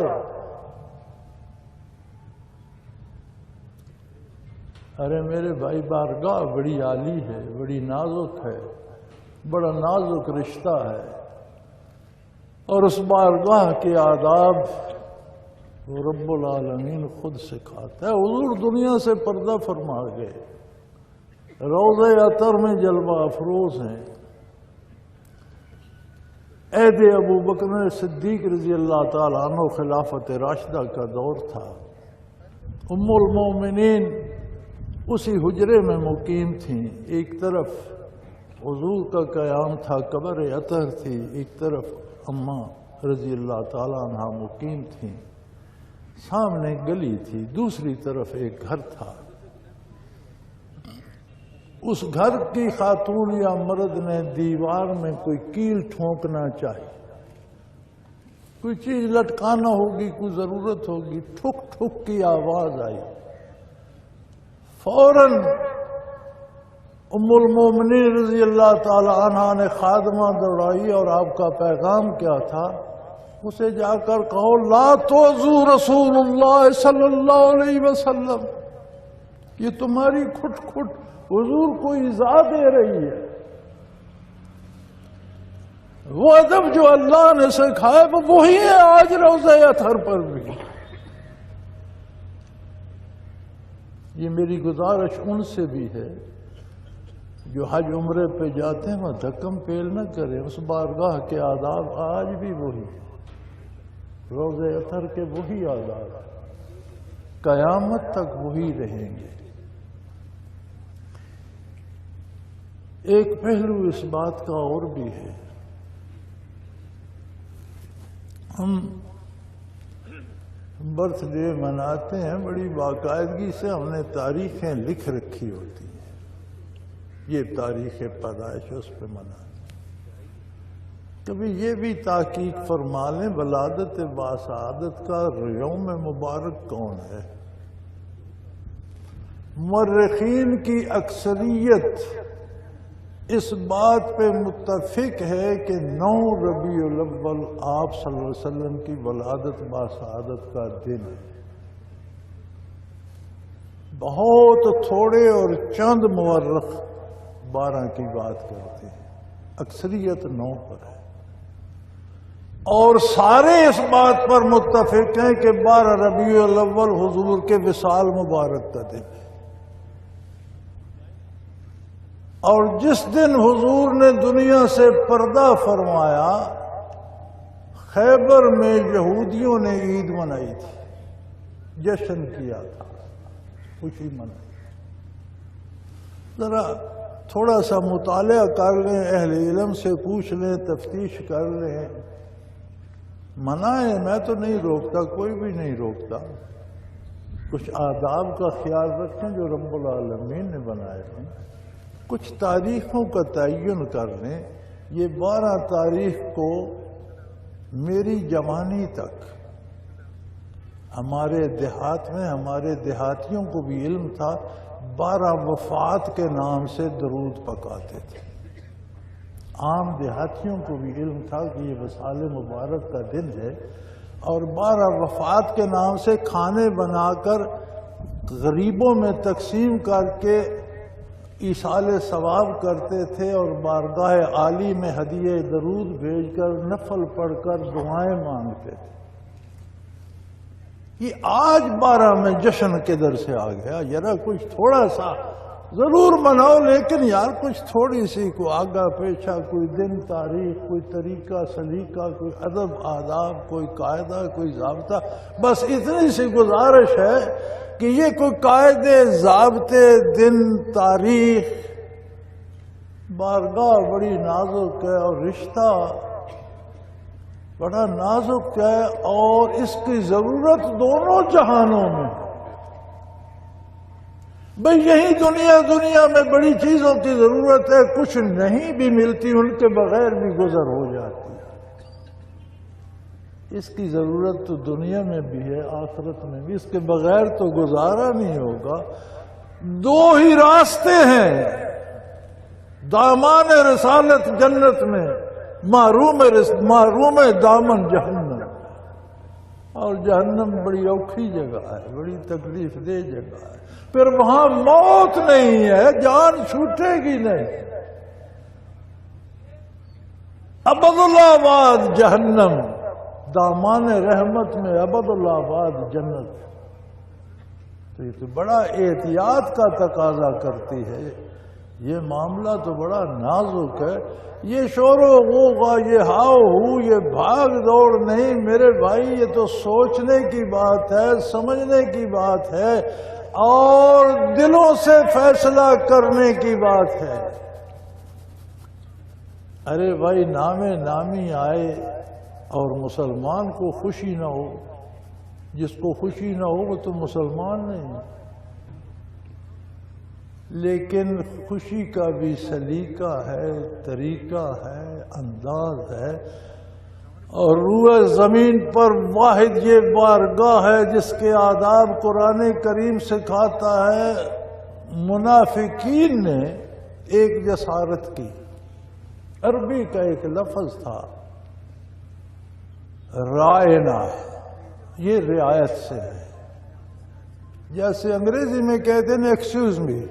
ارے میرے بھائی، بارگاہ بڑی عالی ہے، بڑی نازک ہے، بڑا نازک رشتہ ہے، اور اس بارگاہ کے آداب وہ رب العالمین خود سکھاتا ہے۔ حضور دنیا سے پردہ فرما گئے، روضہ عطر میں جلوہ افروز ہیں۔ عہد ابو بکر صدیق رضی اللہ تعالیٰ عنہ خلافت راشدہ کا دور تھا۔ ام المومنین اسی حجرے میں مقیم تھیں، ایک طرف حضور کا قیام تھا، قبر عطر تھی، ایک طرف اماں رضی اللہ تعالیٰ عنہ مقیم تھیں، سامنے گلی تھی، دوسری طرف ایک گھر تھا۔ اس گھر کی خاتون یا مرد نے دیوار میں کوئی کیل ٹھونکنا چاہی، کوئی چیز لٹکانا ہوگی، کوئی ضرورت ہوگی، ٹھک ٹھک کی آواز آئی۔ فوراً ام المومنین رضی اللہ تعالی عنہ نے خادمہ دوڑائی، اور آپ کا پیغام کیا تھا؟ اسے جا کر کہو لا توزو رسول اللہ صلی اللہ علیہ وسلم، یہ تمہاری کھٹ کھٹ حضور کو ایذا دے رہی ہے۔ وہ ادب جو اللہ نے سکھایا وہ وہی ہے آج روضہ اطہر پر بھی۔ یہ میری گزارش ان سے بھی ہے جو حج عمرے پہ جاتے ہیں، وہ دھکم پیل نہ کریں۔ اس بارگاہ کے آداب آج بھی وہی ہیں، روضہ اطہر کے وہی آداب، قیامت تک وہی رہیں گے۔ ایک پہلو اس بات کا اور بھی ہے، ہم برتھ ڈے مناتے ہیں، بڑی باقاعدگی سے ہم نے تاریخیں لکھ رکھی ہوتی ہیں، یہ تاریخ پیدائش اس پہ مناتے ہیں۔ کبھی یہ بھی تحقیق فرما لیں ولادت باسعادت کا یوم مبارک کون ہے؟ مورخین کی اکثریت اس بات پہ متفق ہے کہ 9 ربیع الاول آپ صلی اللہ علیہ وسلم کی ولادت باسعادت کا دن ہے۔ بہت تھوڑے اور چند مورخ 12 کی بات کرتے ہیں، اکثریت 9 پر ہے، اور سارے اس بات پر متفق ہیں کہ 12 ربیع الاول حضور کے وصال مبارک کا دن ہے۔ اور جس دن حضور نے دنیا سے پردہ فرمایا، خیبر میں یہودیوں نے عید منائی تھی، جشن کیا تھا، خوشی منائی۔ ذرا تھوڑا سا مطالعہ کر لیں، اہل علم سے پوچھ لیں، تفتیش کر لیں، منائیں، میں تو نہیں روکتا، کوئی بھی نہیں روکتا۔ کچھ آداب کا خیال رکھیں جو رب العالمین نے بنائے ہیں، کچھ تاریخوں کا تعین کر لیں۔ یہ 12 تاریخ کو میری جوانی تک ہمارے دیہات میں، ہمارے دیہاتیوں کو بھی علم تھا، 12 وفات کے نام سے درود پکاتے تھے۔ عام دیہاتیوں کو بھی علم تھا کہ یہ وصال مبارک کا دن ہے، اور 12 وفات کے نام سے کھانے بنا کر غریبوں میں تقسیم کر کے ایصال ثواب کرتے تھے اور بارگاہ عالی میں ہدیہ درود بھیج کر نفل پڑھ کر دعائیں مانگتے تھے. یہ آج 12 میں جشن کدھر سے آ گیا؟ ذرا کچھ تھوڑا سا ضرور مناؤ، لیکن یار کچھ تھوڑی سی کوئی آگا پیچھا، کوئی دن تاریخ، کوئی طریقہ سلیقہ، کوئی ادب آداب، کوئی قاعدہ، کوئی ضابطہ. بس اتنی سی گزارش ہے کہ یہ کوئی قاعدے، ضابطے، دن، تاریخ، بارگاہ بڑی نازک ہے اور رشتہ بڑا نازک ہے، اور اس کی ضرورت دونوں جہانوں میں. بھئی یہی دنیا میں بڑی چیزوں کی ضرورت ہے، کچھ نہیں بھی ملتی، ان کے بغیر بھی گزر ہو جاتی ہے. اس کی ضرورت تو دنیا میں بھی ہے، آخرت میں بھی، اس کے بغیر تو گزارا نہیں ہوگا. دو ہی راستے ہیں، دامان رسالت جنت میں، محروم دامن جہنم. اور جہنم بڑی اوکھی جگہ ہے، بڑی تکلیف دہ جگہ ہے. پھر وہاں موت نہیں ہے، جان چھوٹے گی نہیں. ابد الآباد جہنم، دامان رحمت میں ابد الآباد جنت. تو یہ تو بڑا احتیاط کا تقاضا کرتی ہے. یہ معاملہ تو بڑا نازک ہے. یہ شور و غوغا، یہ ہاؤ ہو، یہ بھاگ دوڑ نہیں میرے بھائی. یہ تو سوچنے کی بات ہے، سمجھنے کی بات ہے، اور دلوں سے فیصلہ کرنے کی بات ہے. ارے بھائی نامی آئے اور مسلمان کو خوشی نہ ہو، جس کو خوشی نہ ہو وہ تو مسلمان نہیں. لیکن خوشی کا بھی سلیقہ ہے، طریقہ ہے، انداز ہے. اور روح زمین پر واحد یہ بارگاہ ہے جس کے آداب قرآن کریم سکھاتا ہے. منافقین نے ایک جسارت کی. عربی کا ایک لفظ تھا رائنا، یہ رعایت سے ہے. جیسے انگریزی میں کہتے ہیں ایکسکیوز می،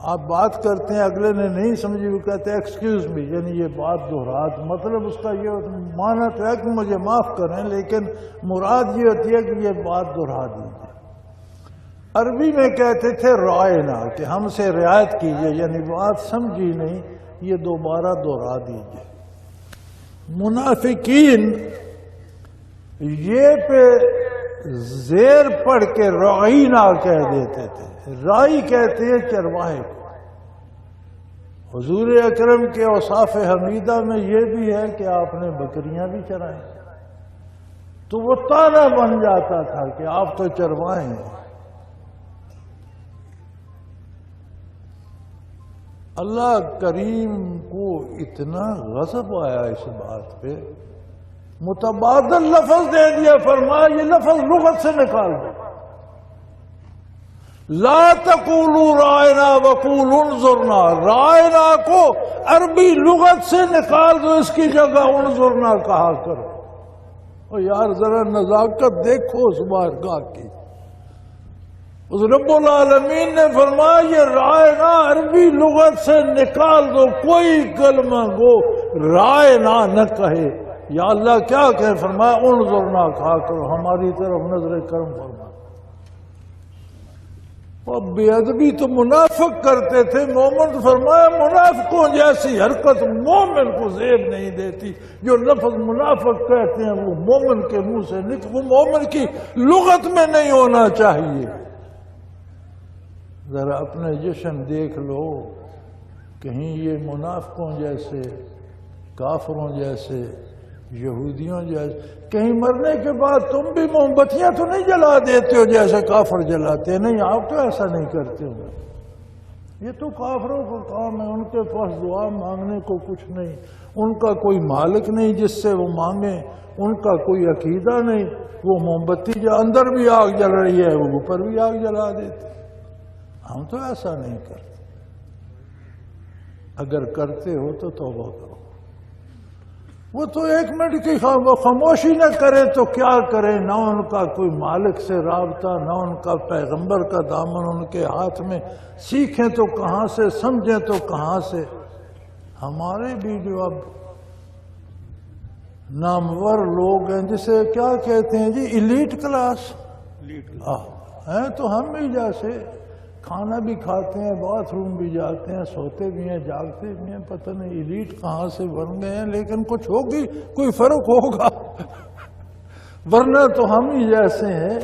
آپ بات کرتے ہیں، اگلے نے نہیں سمجھی، وہ کہتے ہیں ایکسکیوز می، یعنی یہ بات دہرات. مطلب اس کا یہ معنی تو ہے کہ مجھے معاف کریں، لیکن مراد یہ ہوتی ہے کہ یہ بات دہرا دیجیے. عربی میں کہتے تھے رائنا، کہ ہم سے رعایت کیجیے، یعنی بات سمجھی نہیں، یہ دوبارہ دہرا دیجیے. منافقین یہ پہ زیر پڑھ کے رائنا کہہ دیتے تھے. رائی کہتے ہیں چرواہے کو. حضور اکرم کے اوصاف حمیدہ میں یہ بھی ہے کہ آپ نے بکریاں بھی چرائیں. تو وہ طعنہ بن جاتا تھا کہ آپ تو چرواہے ہیں. اللہ کریم کو اتنا غضب آیا اس بات پہ، متبادل لفظ دے دیا، فرمایا یہ لفظ لغت سے نکال دو. لا تقولوا رائنا وقولوا انظرنا. رائنا کو عربی لغت سے نکال دو، اس کی جگہ انظرنا کہا کرو. اور یار ذرا نزاکت دیکھو اس بارگاہ کی. اس رب العالمین نے فرمایا یہ رائنا عربی لغت سے نکال دو، کوئی کلمہ گو رائنا نہ کہے. یا اللہ کیا کہے؟ فرمایا انظرنا کہا کرو، ہماری طرف نظر کرم فرما. اور بے ادبی تو منافق کرتے تھے. مومن فرمایا منافقوں جیسی حرکت مومن کو زیب نہیں دیتی. جو لفظ منافق کہتے ہیں وہ مومن کے منہ سے وہ مومن کی لغت میں نہیں ہونا چاہیے. ذرا اپنے جشن دیکھ لو، کہیں یہ منافقوں جیسے، کافروں جیسے، یہودیوں جیسے، کہیں مرنے کے بعد تم بھی موم بتیاں تو نہیں جلا دیتے ہو جیسے کافر جلاتے ہیں؟ نہیں، آپ تو ایسا نہیں کرتے ہو. یہ تو کافروں کا کام ہے، ان کے پاس دعا مانگنے کو کچھ نہیں. ان کا کوئی مالک نہیں جس سے وہ مانگیں، ان کا کوئی عقیدہ نہیں. وہ موم بتی جو اندر بھی آگ جل رہی ہے وہ اوپر بھی آگ جلا دیتے. ہم تو ایسا نہیں کرتے. اگر کرتے ہو تو توبہ کرو. وہ تو ایک منٹ کی وہ خاموشی نہ کرے تو کیا کرے، نہ ان کا کوئی مالک سے رابطہ، نہ ان کا پیغمبر کا دامن ان کے ہاتھ میں، سیکھیں تو کہاں سے، سمجھیں تو کہاں سے۔ ہمارے بھی جو اب نامور لوگ ہیں، جسے کیا کہتے ہیں جی، ایلیٹ کلاس ہیں، تو ہم بھی جیسے کھانا بھی کھاتے ہیں، باتھ روم بھی جاتے ہیں، سوتے بھی ہیں، جاگتے بھی ہیں، پتہ نہیں ایلیٹ کہاں سے بن گئے ہیں، لیکن کچھ ہوگی، کوئی فرق ہوگا، ورنہ تو ہم ہی جیسے ہیں۔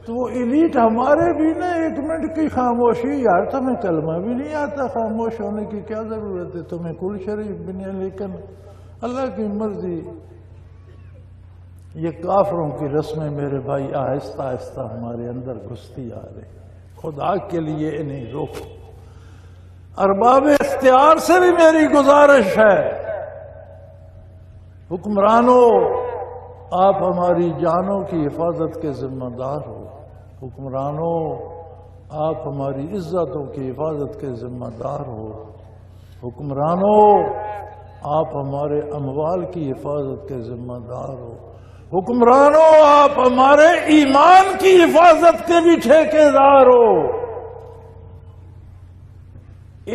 تو وہ ایلیٹ ہمارے بھی نا، ایک منٹ کی خاموشی، یار تمہیں کلمہ بھی نہیں آتا، خاموش ہونے کی کیا ضرورت ہے، تمہیں کل شریف بھی نہیں ہے، لیکن اللہ کی مرضی۔ یہ کافروں کی رسمیں میرے بھائی آہستہ آہستہ ہمارے اندر گھستی آ رہی، خدا کے لیے انہیں روکو۔ ارباب اختیار سے بھی میری گزارش ہے، حکمرانوں آپ ہماری جانوں کی حفاظت کے ذمہ دار ہو، حکمرانوں آپ ہماری عزتوں کی حفاظت کے ذمہ دار ہو، حکمرانوں آپ ہمارے اموال کی حفاظت کے ذمہ دار ہو، حکمرانوں آپ ہمارے ایمان کی حفاظت کے بھی ٹھیکیدار ہو۔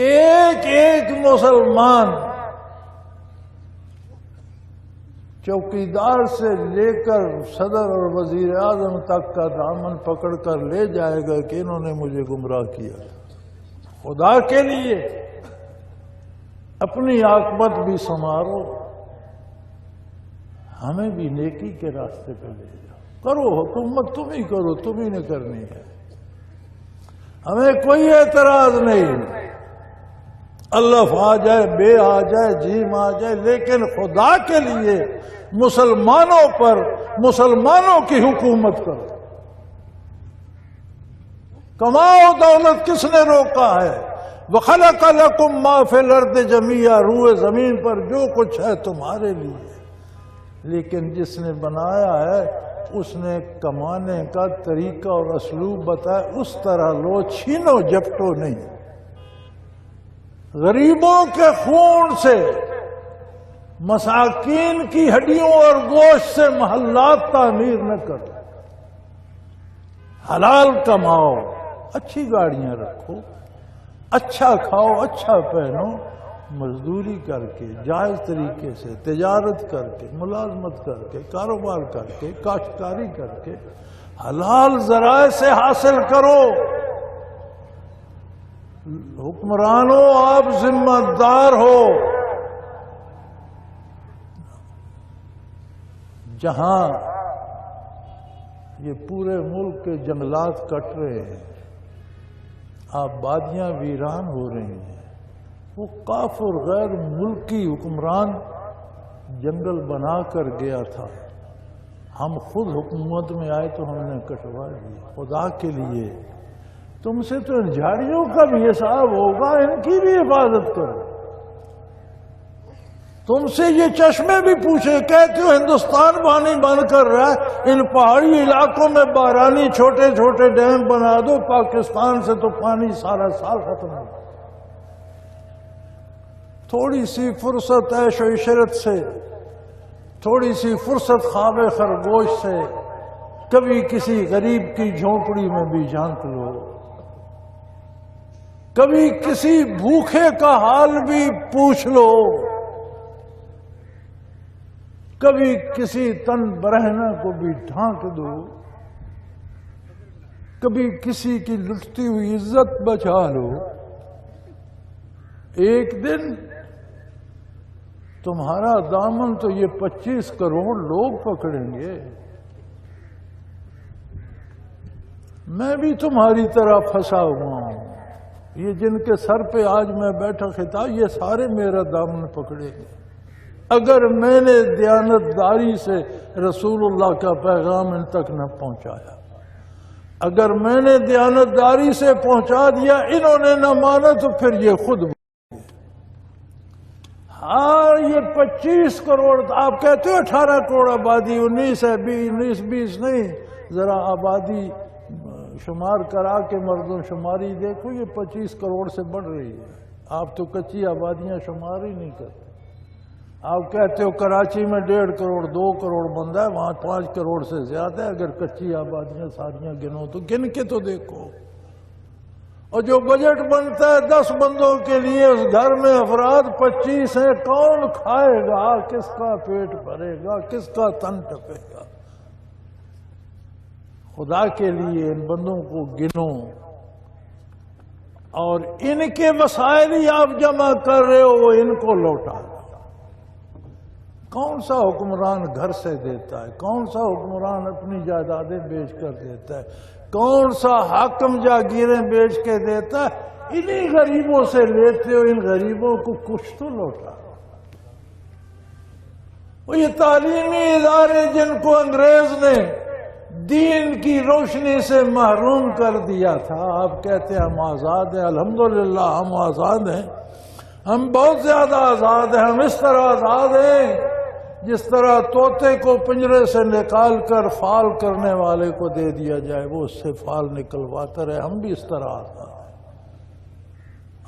ایک ایک مسلمان چوکیدار سے لے کر صدر اور وزیر اعظم تک کا دامن پکڑ کر لے جائے گا کہ انہوں نے مجھے گمراہ کیا۔ خدا کے لیے اپنی عاقبت بھی سنوارو، ہمیں بھی نیکی کے راستے پہ لے جاؤ، کرو حکومت تم ہی کرو، تم ہی نے کرنی ہے، ہمیں کوئی اعتراض نہیں، الف آ جائے، بے آ جائے، جیم آ جائے، لیکن خدا کے لیے مسلمانوں پر مسلمانوں کی حکومت کرو۔ کماؤ دولت کس نے روکا ہے؟ وَخَلَقَ لَكُم مَّا فِي الْأَرْضِ جَمِيعًا، روئے زمین پر جو کچھ ہے تمہارے لیے، لیکن جس نے بنایا ہے اس نے کمانے کا طریقہ اور اسلوب بتایا، اس طرح لو، چھینو جپٹو نہیں۔ غریبوں کے خون سے، مساکین کی ہڈیوں اور گوشت سے محلات تعمیر نہ کرو، حلال کماؤ، اچھی گاڑیاں رکھو، اچھا کھاؤ، اچھا پہنو، مزدوری کر کے، جائز طریقے سے، تجارت کر کے، ملازمت کر کے، کاروبار کر کے، کاشتکاری کر کے، حلال ذرائع سے حاصل کرو۔ حکمرانوں آپ ذمہ دار ہو، جہاں یہ پورے ملک کے جنگلات کٹ رہے ہیں، آبادیاں ویران ہو رہی ہیں، وہ کافر غیر ملکی حکمران جنگل بنا کر گیا تھا، ہم خود حکومت میں آئے تو ہم نے کٹوا دیا۔ خدا کے لیے تم سے تو ان جھاڑیوں کا بھی حساب ہوگا، ان کی بھی حفاظت کرو۔ تم سے یہ چشمے بھی پوچھے، کہتے ہو ہندوستان پانی بند کر رہا ہے، ان پہاڑی علاقوں میں بارانی چھوٹے چھوٹے ڈیم بنا دو، پاکستان سے تو پانی سارا سال ختم ہو۔ تھوڑی سی فرصت عیش و عشرت سے، تھوڑی سی فرصت خواب خرگوش سے، کبھی کسی غریب کی جھونپڑی میں بھی جھانک لو، کبھی کسی بھوکے کا حال بھی پوچھ لو، کبھی کسی تن برہنہ کو بھی ڈھانک دو، کبھی کسی کی لٹتی ہوئی عزت بچا لو۔ ایک دن تمہارا دامن تو یہ 25 کروڑ لوگ پکڑیں گے۔ میں بھی تمہاری طرح پھنسا ہوا ہوں، یہ جن کے سر پہ آج میں بیٹھا خطاب، یہ سارے میرا دامن پکڑیں گے اگر میں نے دیانتداری سے رسول اللہ کا پیغام ان تک نہ پہنچایا، اگر میں نے دیانتداری سے پہنچا دیا، انہوں نے نہ مانا تو پھر یہ خود ہاں یہ 25 کروڑ، آپ کہتے ہو 18 کروڑ آبادی، 19 ہے، 20 نہیں، ذرا آبادی شمار کرا کے مردم شماری دیکھو، یہ 25 کروڑ سے بڑھ رہی ہے۔ آپ تو کچی آبادیاں شمار ہی نہیں کرتے۔ آپ کہتے ہو کراچی میں 1.5 کروڑ 2 کروڑ بندہ ہے، وہاں 5 کروڑ سے زیادہ ہے، اگر کچی آبادیاں ساریاں گنو تو گن کے تو دیکھو۔ اور جو بجٹ بنتا ہے 10 بندوں کے لیے، اس گھر میں افراد 25 ہیں، کون کھائے گا؟ کس کا پیٹ بھرے گا؟ کس کا تن ٹپے گا؟ خدا کے لیے ان بندوں کو گنو، اور ان کے مسائل ہی آپ جمع کر رہے ہو، وہ ان کو لوٹا دو۔ کون سا حکمران گھر سے دیتا ہے؟ کون سا حکمران اپنی جائیدادیں بیچ کر دیتا ہے؟ کون سا حاکم جاگیریں بیچ کے دیتا ہے؟ انہی غریبوں سے لیتے ہو، ان غریبوں کو کچھ تو لوٹا۔ وہ یہ تعلیمی ادارے جن کو انگریز نے دین کی روشنی سے محروم کر دیا تھا، آپ کہتے ہیں ہم آزاد ہیں۔ الحمدللہ ہم آزاد ہیں، ہم بہت زیادہ آزاد ہیں۔ ہم اس طرح آزاد ہیں جس طرح طوطے کو پنجرے سے نکال کر فال کرنے والے کو دے دیا جائے، وہ اس سے فال نکلواتا رہے، ہم بھی اس طرح آزاد ہیں۔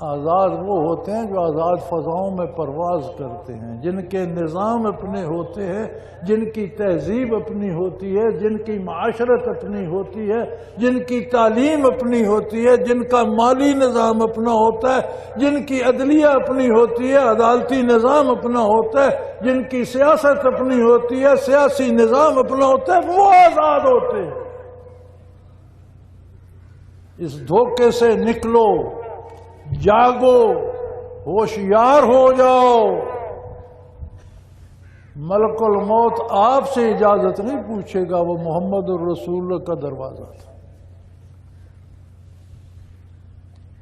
آزاد وہ ہوتے ہیں جو آزاد فضاؤں میں پرواز کرتے ہیں، جن کے نظام اپنے ہوتے ہیں، جن کی تہذیب اپنی ہوتی ہے، جن کی معاشرت اپنی ہوتی ہے، جن کی تعلیم اپنی ہوتی ہے، جن کا مالی نظام اپنا ہوتا ہے، جن کی عدلیہ اپنی ہوتی ہے، عدالتی نظام اپنا ہوتا ہے، جن کی سیاست اپنی ہوتی ہے، سیاسی نظام اپنا ہوتا ہے، وہ آزاد ہوتے ہیں۔ اس دھوکے سے نکلو، جاگو، ہوشیار ہو جاؤ۔ ملک الموت آپ سے اجازت نہیں پوچھے گا، وہ محمد الرسول کا دروازہ تھا۔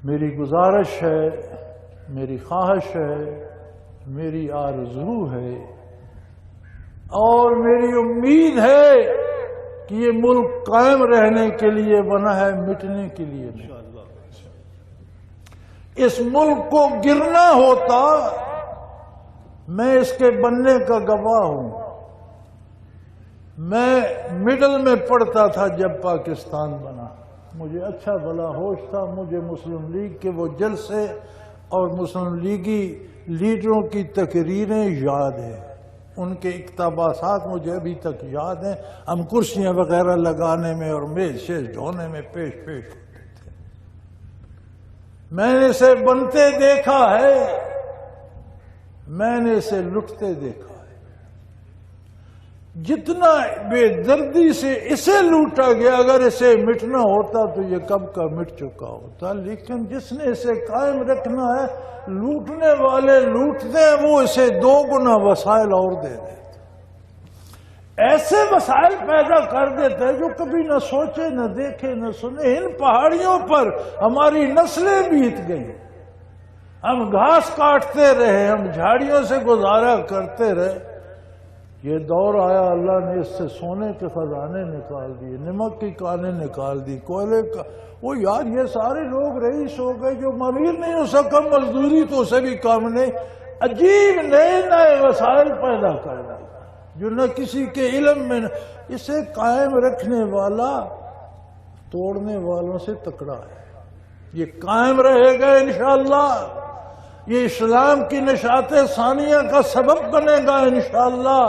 میری گزارش ہے، میری خواہش ہے، میری آرزو ہے، اور میری امید ہے کہ یہ ملک قائم رہنے کے لیے بنا ہے، مٹنے کے لیے نہیں۔ اس ملک کو گرنا ہوتا، میں اس کے بننے کا گواہ ہوں۔ میں مڈل میں پڑھتا تھا جب پاکستان بنا، مجھے اچھا بھلا ہوش تھا، مجھے مسلم لیگ کے وہ جلسے اور مسلم لیگی لیڈروں کی تقریریں یاد ہیں، ان کے اقتباسات مجھے ابھی تک یاد ہیں۔ ہم کرسیاں وغیرہ لگانے میں اور میز شیز ڈھونے میں پیش ہوتے تھے۔ میں نے اسے بنتے دیکھا ہے، میں نے اسے لٹتے دیکھا ہے۔ جتنا بے دردی سے اسے لوٹا گیا، اگر اسے مٹنا ہوتا تو یہ کب کا مٹ چکا ہوتا، لیکن جس نے اسے قائم رکھنا ہے، لوٹنے والے لوٹتے ہیں، وہ اسے 2 گنا وسائل اور دے دیتے، ایسے وسائل پیدا کر دیتے جو کبھی نہ سوچے، نہ دیکھے، نہ سنے۔ ان پہاڑیوں پر ہماری نسلیں بیت گئیں، ہم گھاس کاٹتے رہے، ہم جھاڑیوں سے گزارا کرتے رہے۔ یہ دور آیا، اللہ نے اس سے سونے کے خزانے نکال دیے، نمک کی کانیں نکال دی، کوئلے کا۔ وہ یار یہ سارے لوگ رئیس ہو گئے، جو امیر نہیں ہو سکا مزدوری تو اسے بھی کام نہیں۔ عجیب نئے نئے وسائل پیدا کر دیے جو نہ کسی کے علم میں، اسے قائم رکھنے والا توڑنے والوں سے تکڑا ہے۔ یہ قائم رہے گا انشاءاللہ، یہ اسلام کی نشاط ثانیہ کا سبب بنے گا انشاءاللہ۔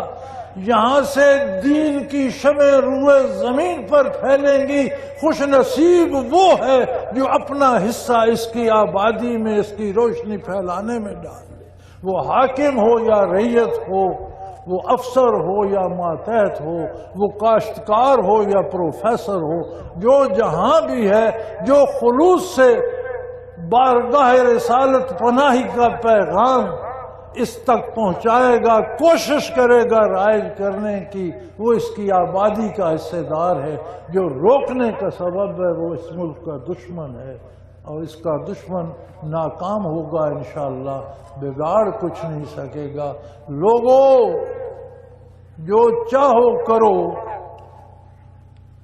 یہاں سے دین کی شمع روئے زمین پر پھیلیں گی۔ خوش نصیب وہ ہے جو اپنا حصہ اس کی آبادی میں، اس کی روشنی پھیلانے میں ڈال دے، وہ حاکم ہو یا رعیت ہو، وہ افسر ہو یا ماتحت ہو، وہ کاشتکار ہو یا پروفیسر ہو، جو جہاں بھی ہے، جو خلوص سے بارگاہ رسالت پناہی کا پیغام اس تک پہنچائے گا، کوشش کرے گا رائج کرنے کی، وہ اس کی آبادی کا حصہ دار ہے۔ جو روکنے کا سبب ہے وہ اس ملک کا دشمن ہے، اور اس کا دشمن ناکام ہوگا انشاءاللہ، بگاڑ کچھ نہیں سکے گا۔ لوگوں، جو چاہو کرو،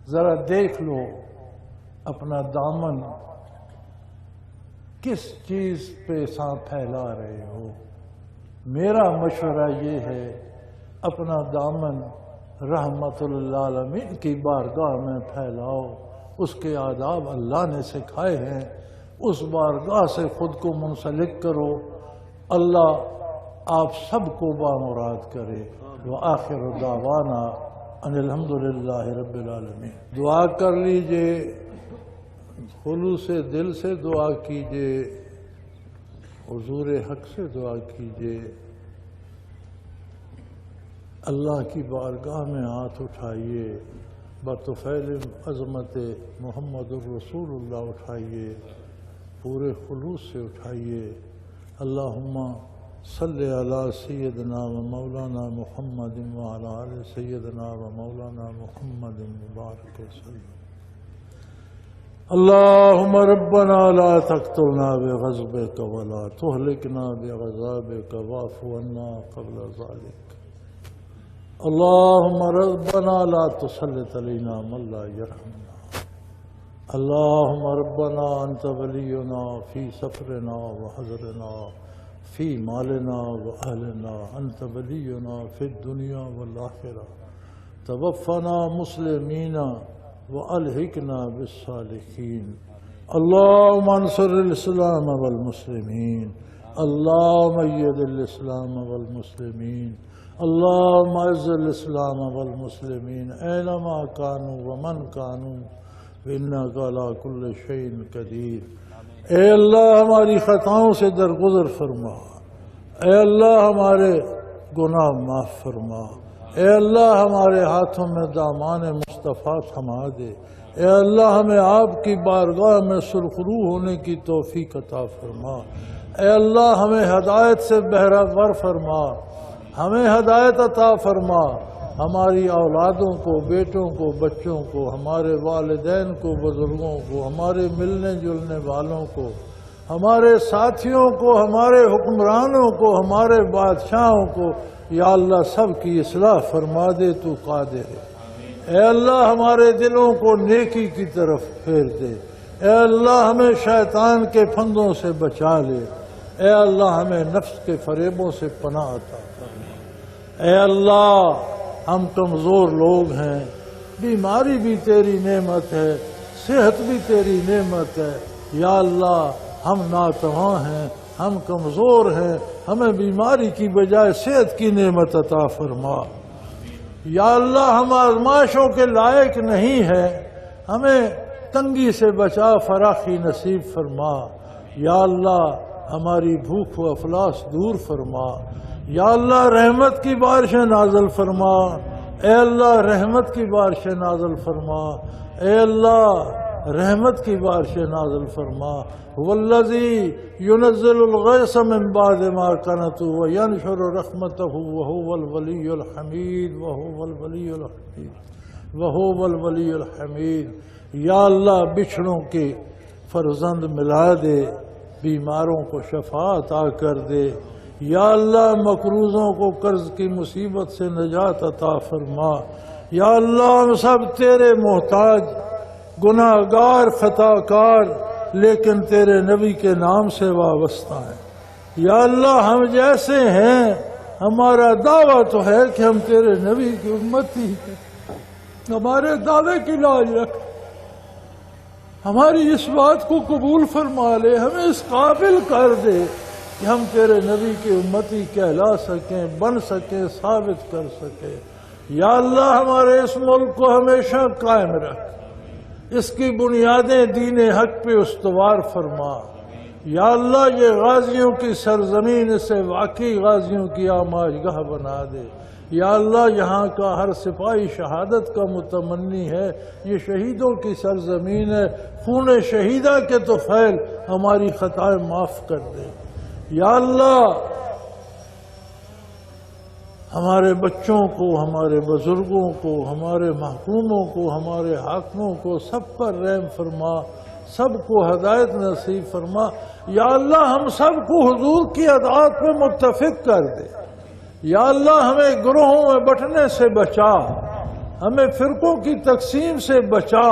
ذرا دیکھ لو اپنا دامن کس چیز پہ پھیلا رہے ہو۔ میرا مشورہ یہ ہے، اپنا دامن رحمت للعالمین کی بارگاہ میں پھیلاؤ، اس کے آداب اللہ نے سکھائے ہیں، اس بارگاہ سے خود کو منسلک کرو۔ اللہ آپ سب کو بامراد کرے. وآخر دعوانا ان الحمدللہ رب العالمین. دعا کر لیجئے، خلوص دل سے دعا کیجئے، حضور حق سے دعا کیجئے. اللہ کی بارگاہ میں ہاتھ اٹھائیے، بطفیل عظمت محمد الرسول اللہ اٹھائیے، پورے خلوص سے اٹھائیے. اللہم صلی علی سیدنا و مولانا محمد وعلی آل سیدنا و مولانا محمد مبارک وسلم. اللہم ربنا لا تقتلنا بغضبک ولا تہلکنا بعذابک واعف عنا قبل ذلك. اللہم ربنا لا تسلط علینا من لا یرحمنا. اللہم ربنا انت ولینا فی سفرنا وحضرنا فی مالنا وأہلنا. انت ولینا فی الدنیا والآخرہ. توفنا مسلمین وألحقنا بالصالحین. اللہم انصر الاسلام والمسلمین. اللہم اید الاسلام والمسلمین. اللہم اعز الاسلام والمسلمین اینما کانوا ومن کانوا انک علی کل شیء قدیر. اے اللہ ہماری خطاؤں سے درگزر فرما. اے اللہ ہمارے گناہ معاف فرما. اے اللہ ہمارے ہاتھوں میں دامان مصطفیٰ تھما دے. اے اللہ ہمیں آپ کی بارگاہ میں سرخرو ہونے کی توفیق عطا فرما. اے اللہ ہمیں ہدایت سے بہرہ ور فرما. ہمیں ہدایت عطا فرما. ہماری اولادوں کو، بیٹوں کو، بچوں کو، ہمارے والدین کو، بزرگوں کو، ہمارے ملنے جلنے والوں کو، ہمارے ساتھیوں کو، ہمارے حکمرانوں کو، ہمارے بادشاہوں کو یا اللہ سب کی اصلاح فرما دے. تو قادر ہے. اے اللہ ہمارے دلوں کو نیکی کی طرف پھیر دے. اے اللہ ہمیں شیطان کے پھندوں سے بچا لے. اے اللہ ہمیں نفس کے فریبوں سے پناہ عطا فرما. اے اللہ ہم کمزور لوگ ہیں، بیماری بھی تیری نعمت ہے، صحت بھی تیری نعمت ہے. یا اللہ ہم ناتواں ہیں، ہم کمزور ہیں، ہمیں بیماری کی بجائے صحت کی نعمت عطا فرما. یا اللہ ہم آزمائشوں کے لائق نہیں ہیں، ہمیں تنگی سے بچا، فراخی نصیب فرما. یا اللہ ہماری بھوک و افلاس دور فرما. یا اللہ رحمت کی بارشیں نازل فرما. اے اللہ رحمت کی بارشیں نازل فرما. اے اللہ رحمت کی بارشیں نازل فرما. والذی ينزل الغیث من بعد ما قنطوا وینشر رحمته وهو الولی الحمید وهو الولی الحمید وهو الولی الحمید. یا اللہ بچھڑوں کے فرزند ملا دے، بیماروں کو شفا عطا کر دے. یا اللہ مقروضوں کو قرض کی مصیبت سے نجات عطا فرما. یا اللہ ہم سب تیرے محتاج، گناہگار، خطا کار، لیکن تیرے نبی کے نام سے وابستہ ہیں. یا اللہ ہم جیسے ہیں، ہمارا دعویٰ تو ہے کہ ہم تیرے نبی کی امتی ہیں. ہمارے دعوے کی لاج رکھ. ہماری اس بات کو قبول فرما لے. ہمیں اس قابل کر دے کہ ہم تیرے نبی کی امتی کہلا سکیں، بن سکیں، ثابت کر سکیں. یا اللہ ہمارے اس ملک کو ہمیشہ قائم رکھ. اس کی بنیادیں دین حق پہ استوار فرما. یا اللہ یہ غازیوں کی سرزمین، اسے واقعی غازیوں کی آماجگاہ بنا دے. یا اللہ یہاں کا ہر سپاہی شہادت کا متمنی ہے. یہ شہیدوں کی سرزمین ہے. خون شہیدہ کے طفیل ہماری خطائیں معاف کر دے. یا اللہ ہمارے بچوں کو، ہمارے بزرگوں کو، ہمارے محکوموں کو، ہمارے حاکموں کو سب پر رحم فرما. سب کو ہدایت نصیب فرما. یا اللہ ہم سب کو حضور کی اطاعت پہ متفق کر دے. یا اللہ ہمیں گروہوں میں بٹنے سے بچا. ہمیں فرقوں کی تقسیم سے بچا.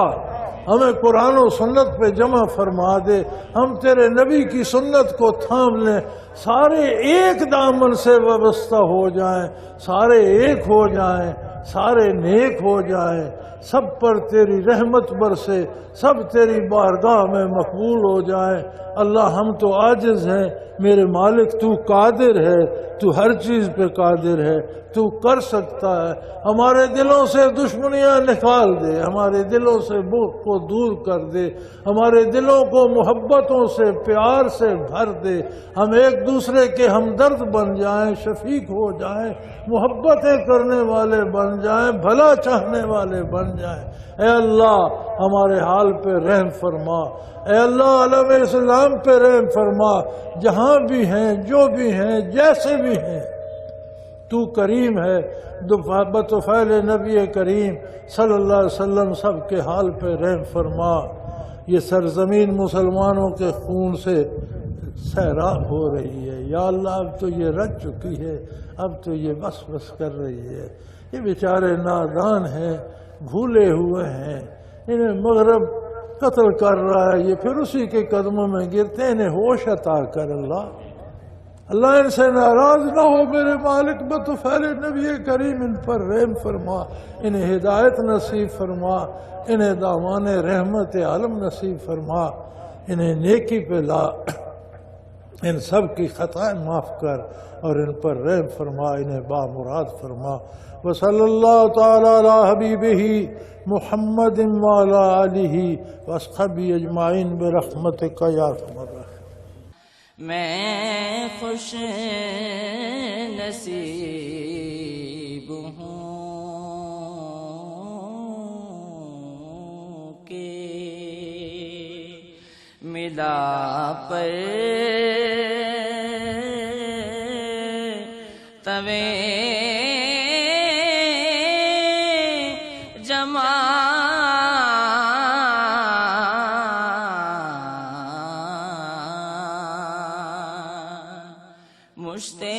ہمیں قرآن و سنت پہ جمع فرما دے. ہم تیرے نبی کی سنت کو تھام لیں. سارے ایک دامن سے وابستہ ہو جائیں، سارے ایک ہو جائیں، سارے نیک ہو جائیں، سب پر تیری رحمت برسے، سب تیری بارگاہ میں مقبول ہو جائیں۔ اللہ ہم تو عاجز ہیں، میرے مالک تو قادر ہے، تو ہر چیز پہ قادر ہے، تو کر سکتا ہے۔ ہمارے دلوں سے دشمنیاں نکال دے، ہمارے دلوں سے بغض کو دور کر دے، ہمارے دلوں کو محبتوں سے پیار سے بھر دے، ہم ایک دوسرے کے ہمدرد بن جائیں، شفیق ہو جائیں، محبتیں کرنے والے بن جائیں، بھلا چاہنے والے بن جائیں۔ اے اللہ ہمارے حال پہ رحم فرما، اے اللہ عالم اسلام پہ رحم فرما، جہاں بھی ہیں، جو بھی ہیں، جیسے بھی ہیں، تو کریم ہے۔ بطفیل نبی کریم صلی اللہ علیہ وسلم سب کے حال پہ رحم فرما۔ یہ سرزمین مسلمانوں کے خون سے سیراب ہو رہی ہے، یا اللہ اب تو یہ رچ چکی ہے، اب تو یہ بس بس کر رہی ہے۔ یہ بیچارے نادان ہیں، بھولے ہوئے ہیں، انہیں مغرب قتل کر رہا ہے، یہ پھر اسی کے قدموں میں گرتے ہیں، انہیں ہوش عطا کر اللہ۔ اللہ ان سے ناراض نہ ہو میرے مالک، بطفیل نبی کریم ان پر رحم فرما، انہیں ہدایت نصیب فرما، انہیں دامان رحمت عالم نصیب فرما، انہیں نیکی پہ لا، ان سب کی خطائیں معاف کر اور ان پر رحم فرما، انہیں بامراد فرما۔ وصلی اللہ تعالی علی حبیبہ محمد وعلی آلہ واصحابہ اجمعین برحمتک یا ارحم الراحمین۔
میں خوش نصیب ہوں کہ ملا پر توے جمع مشتے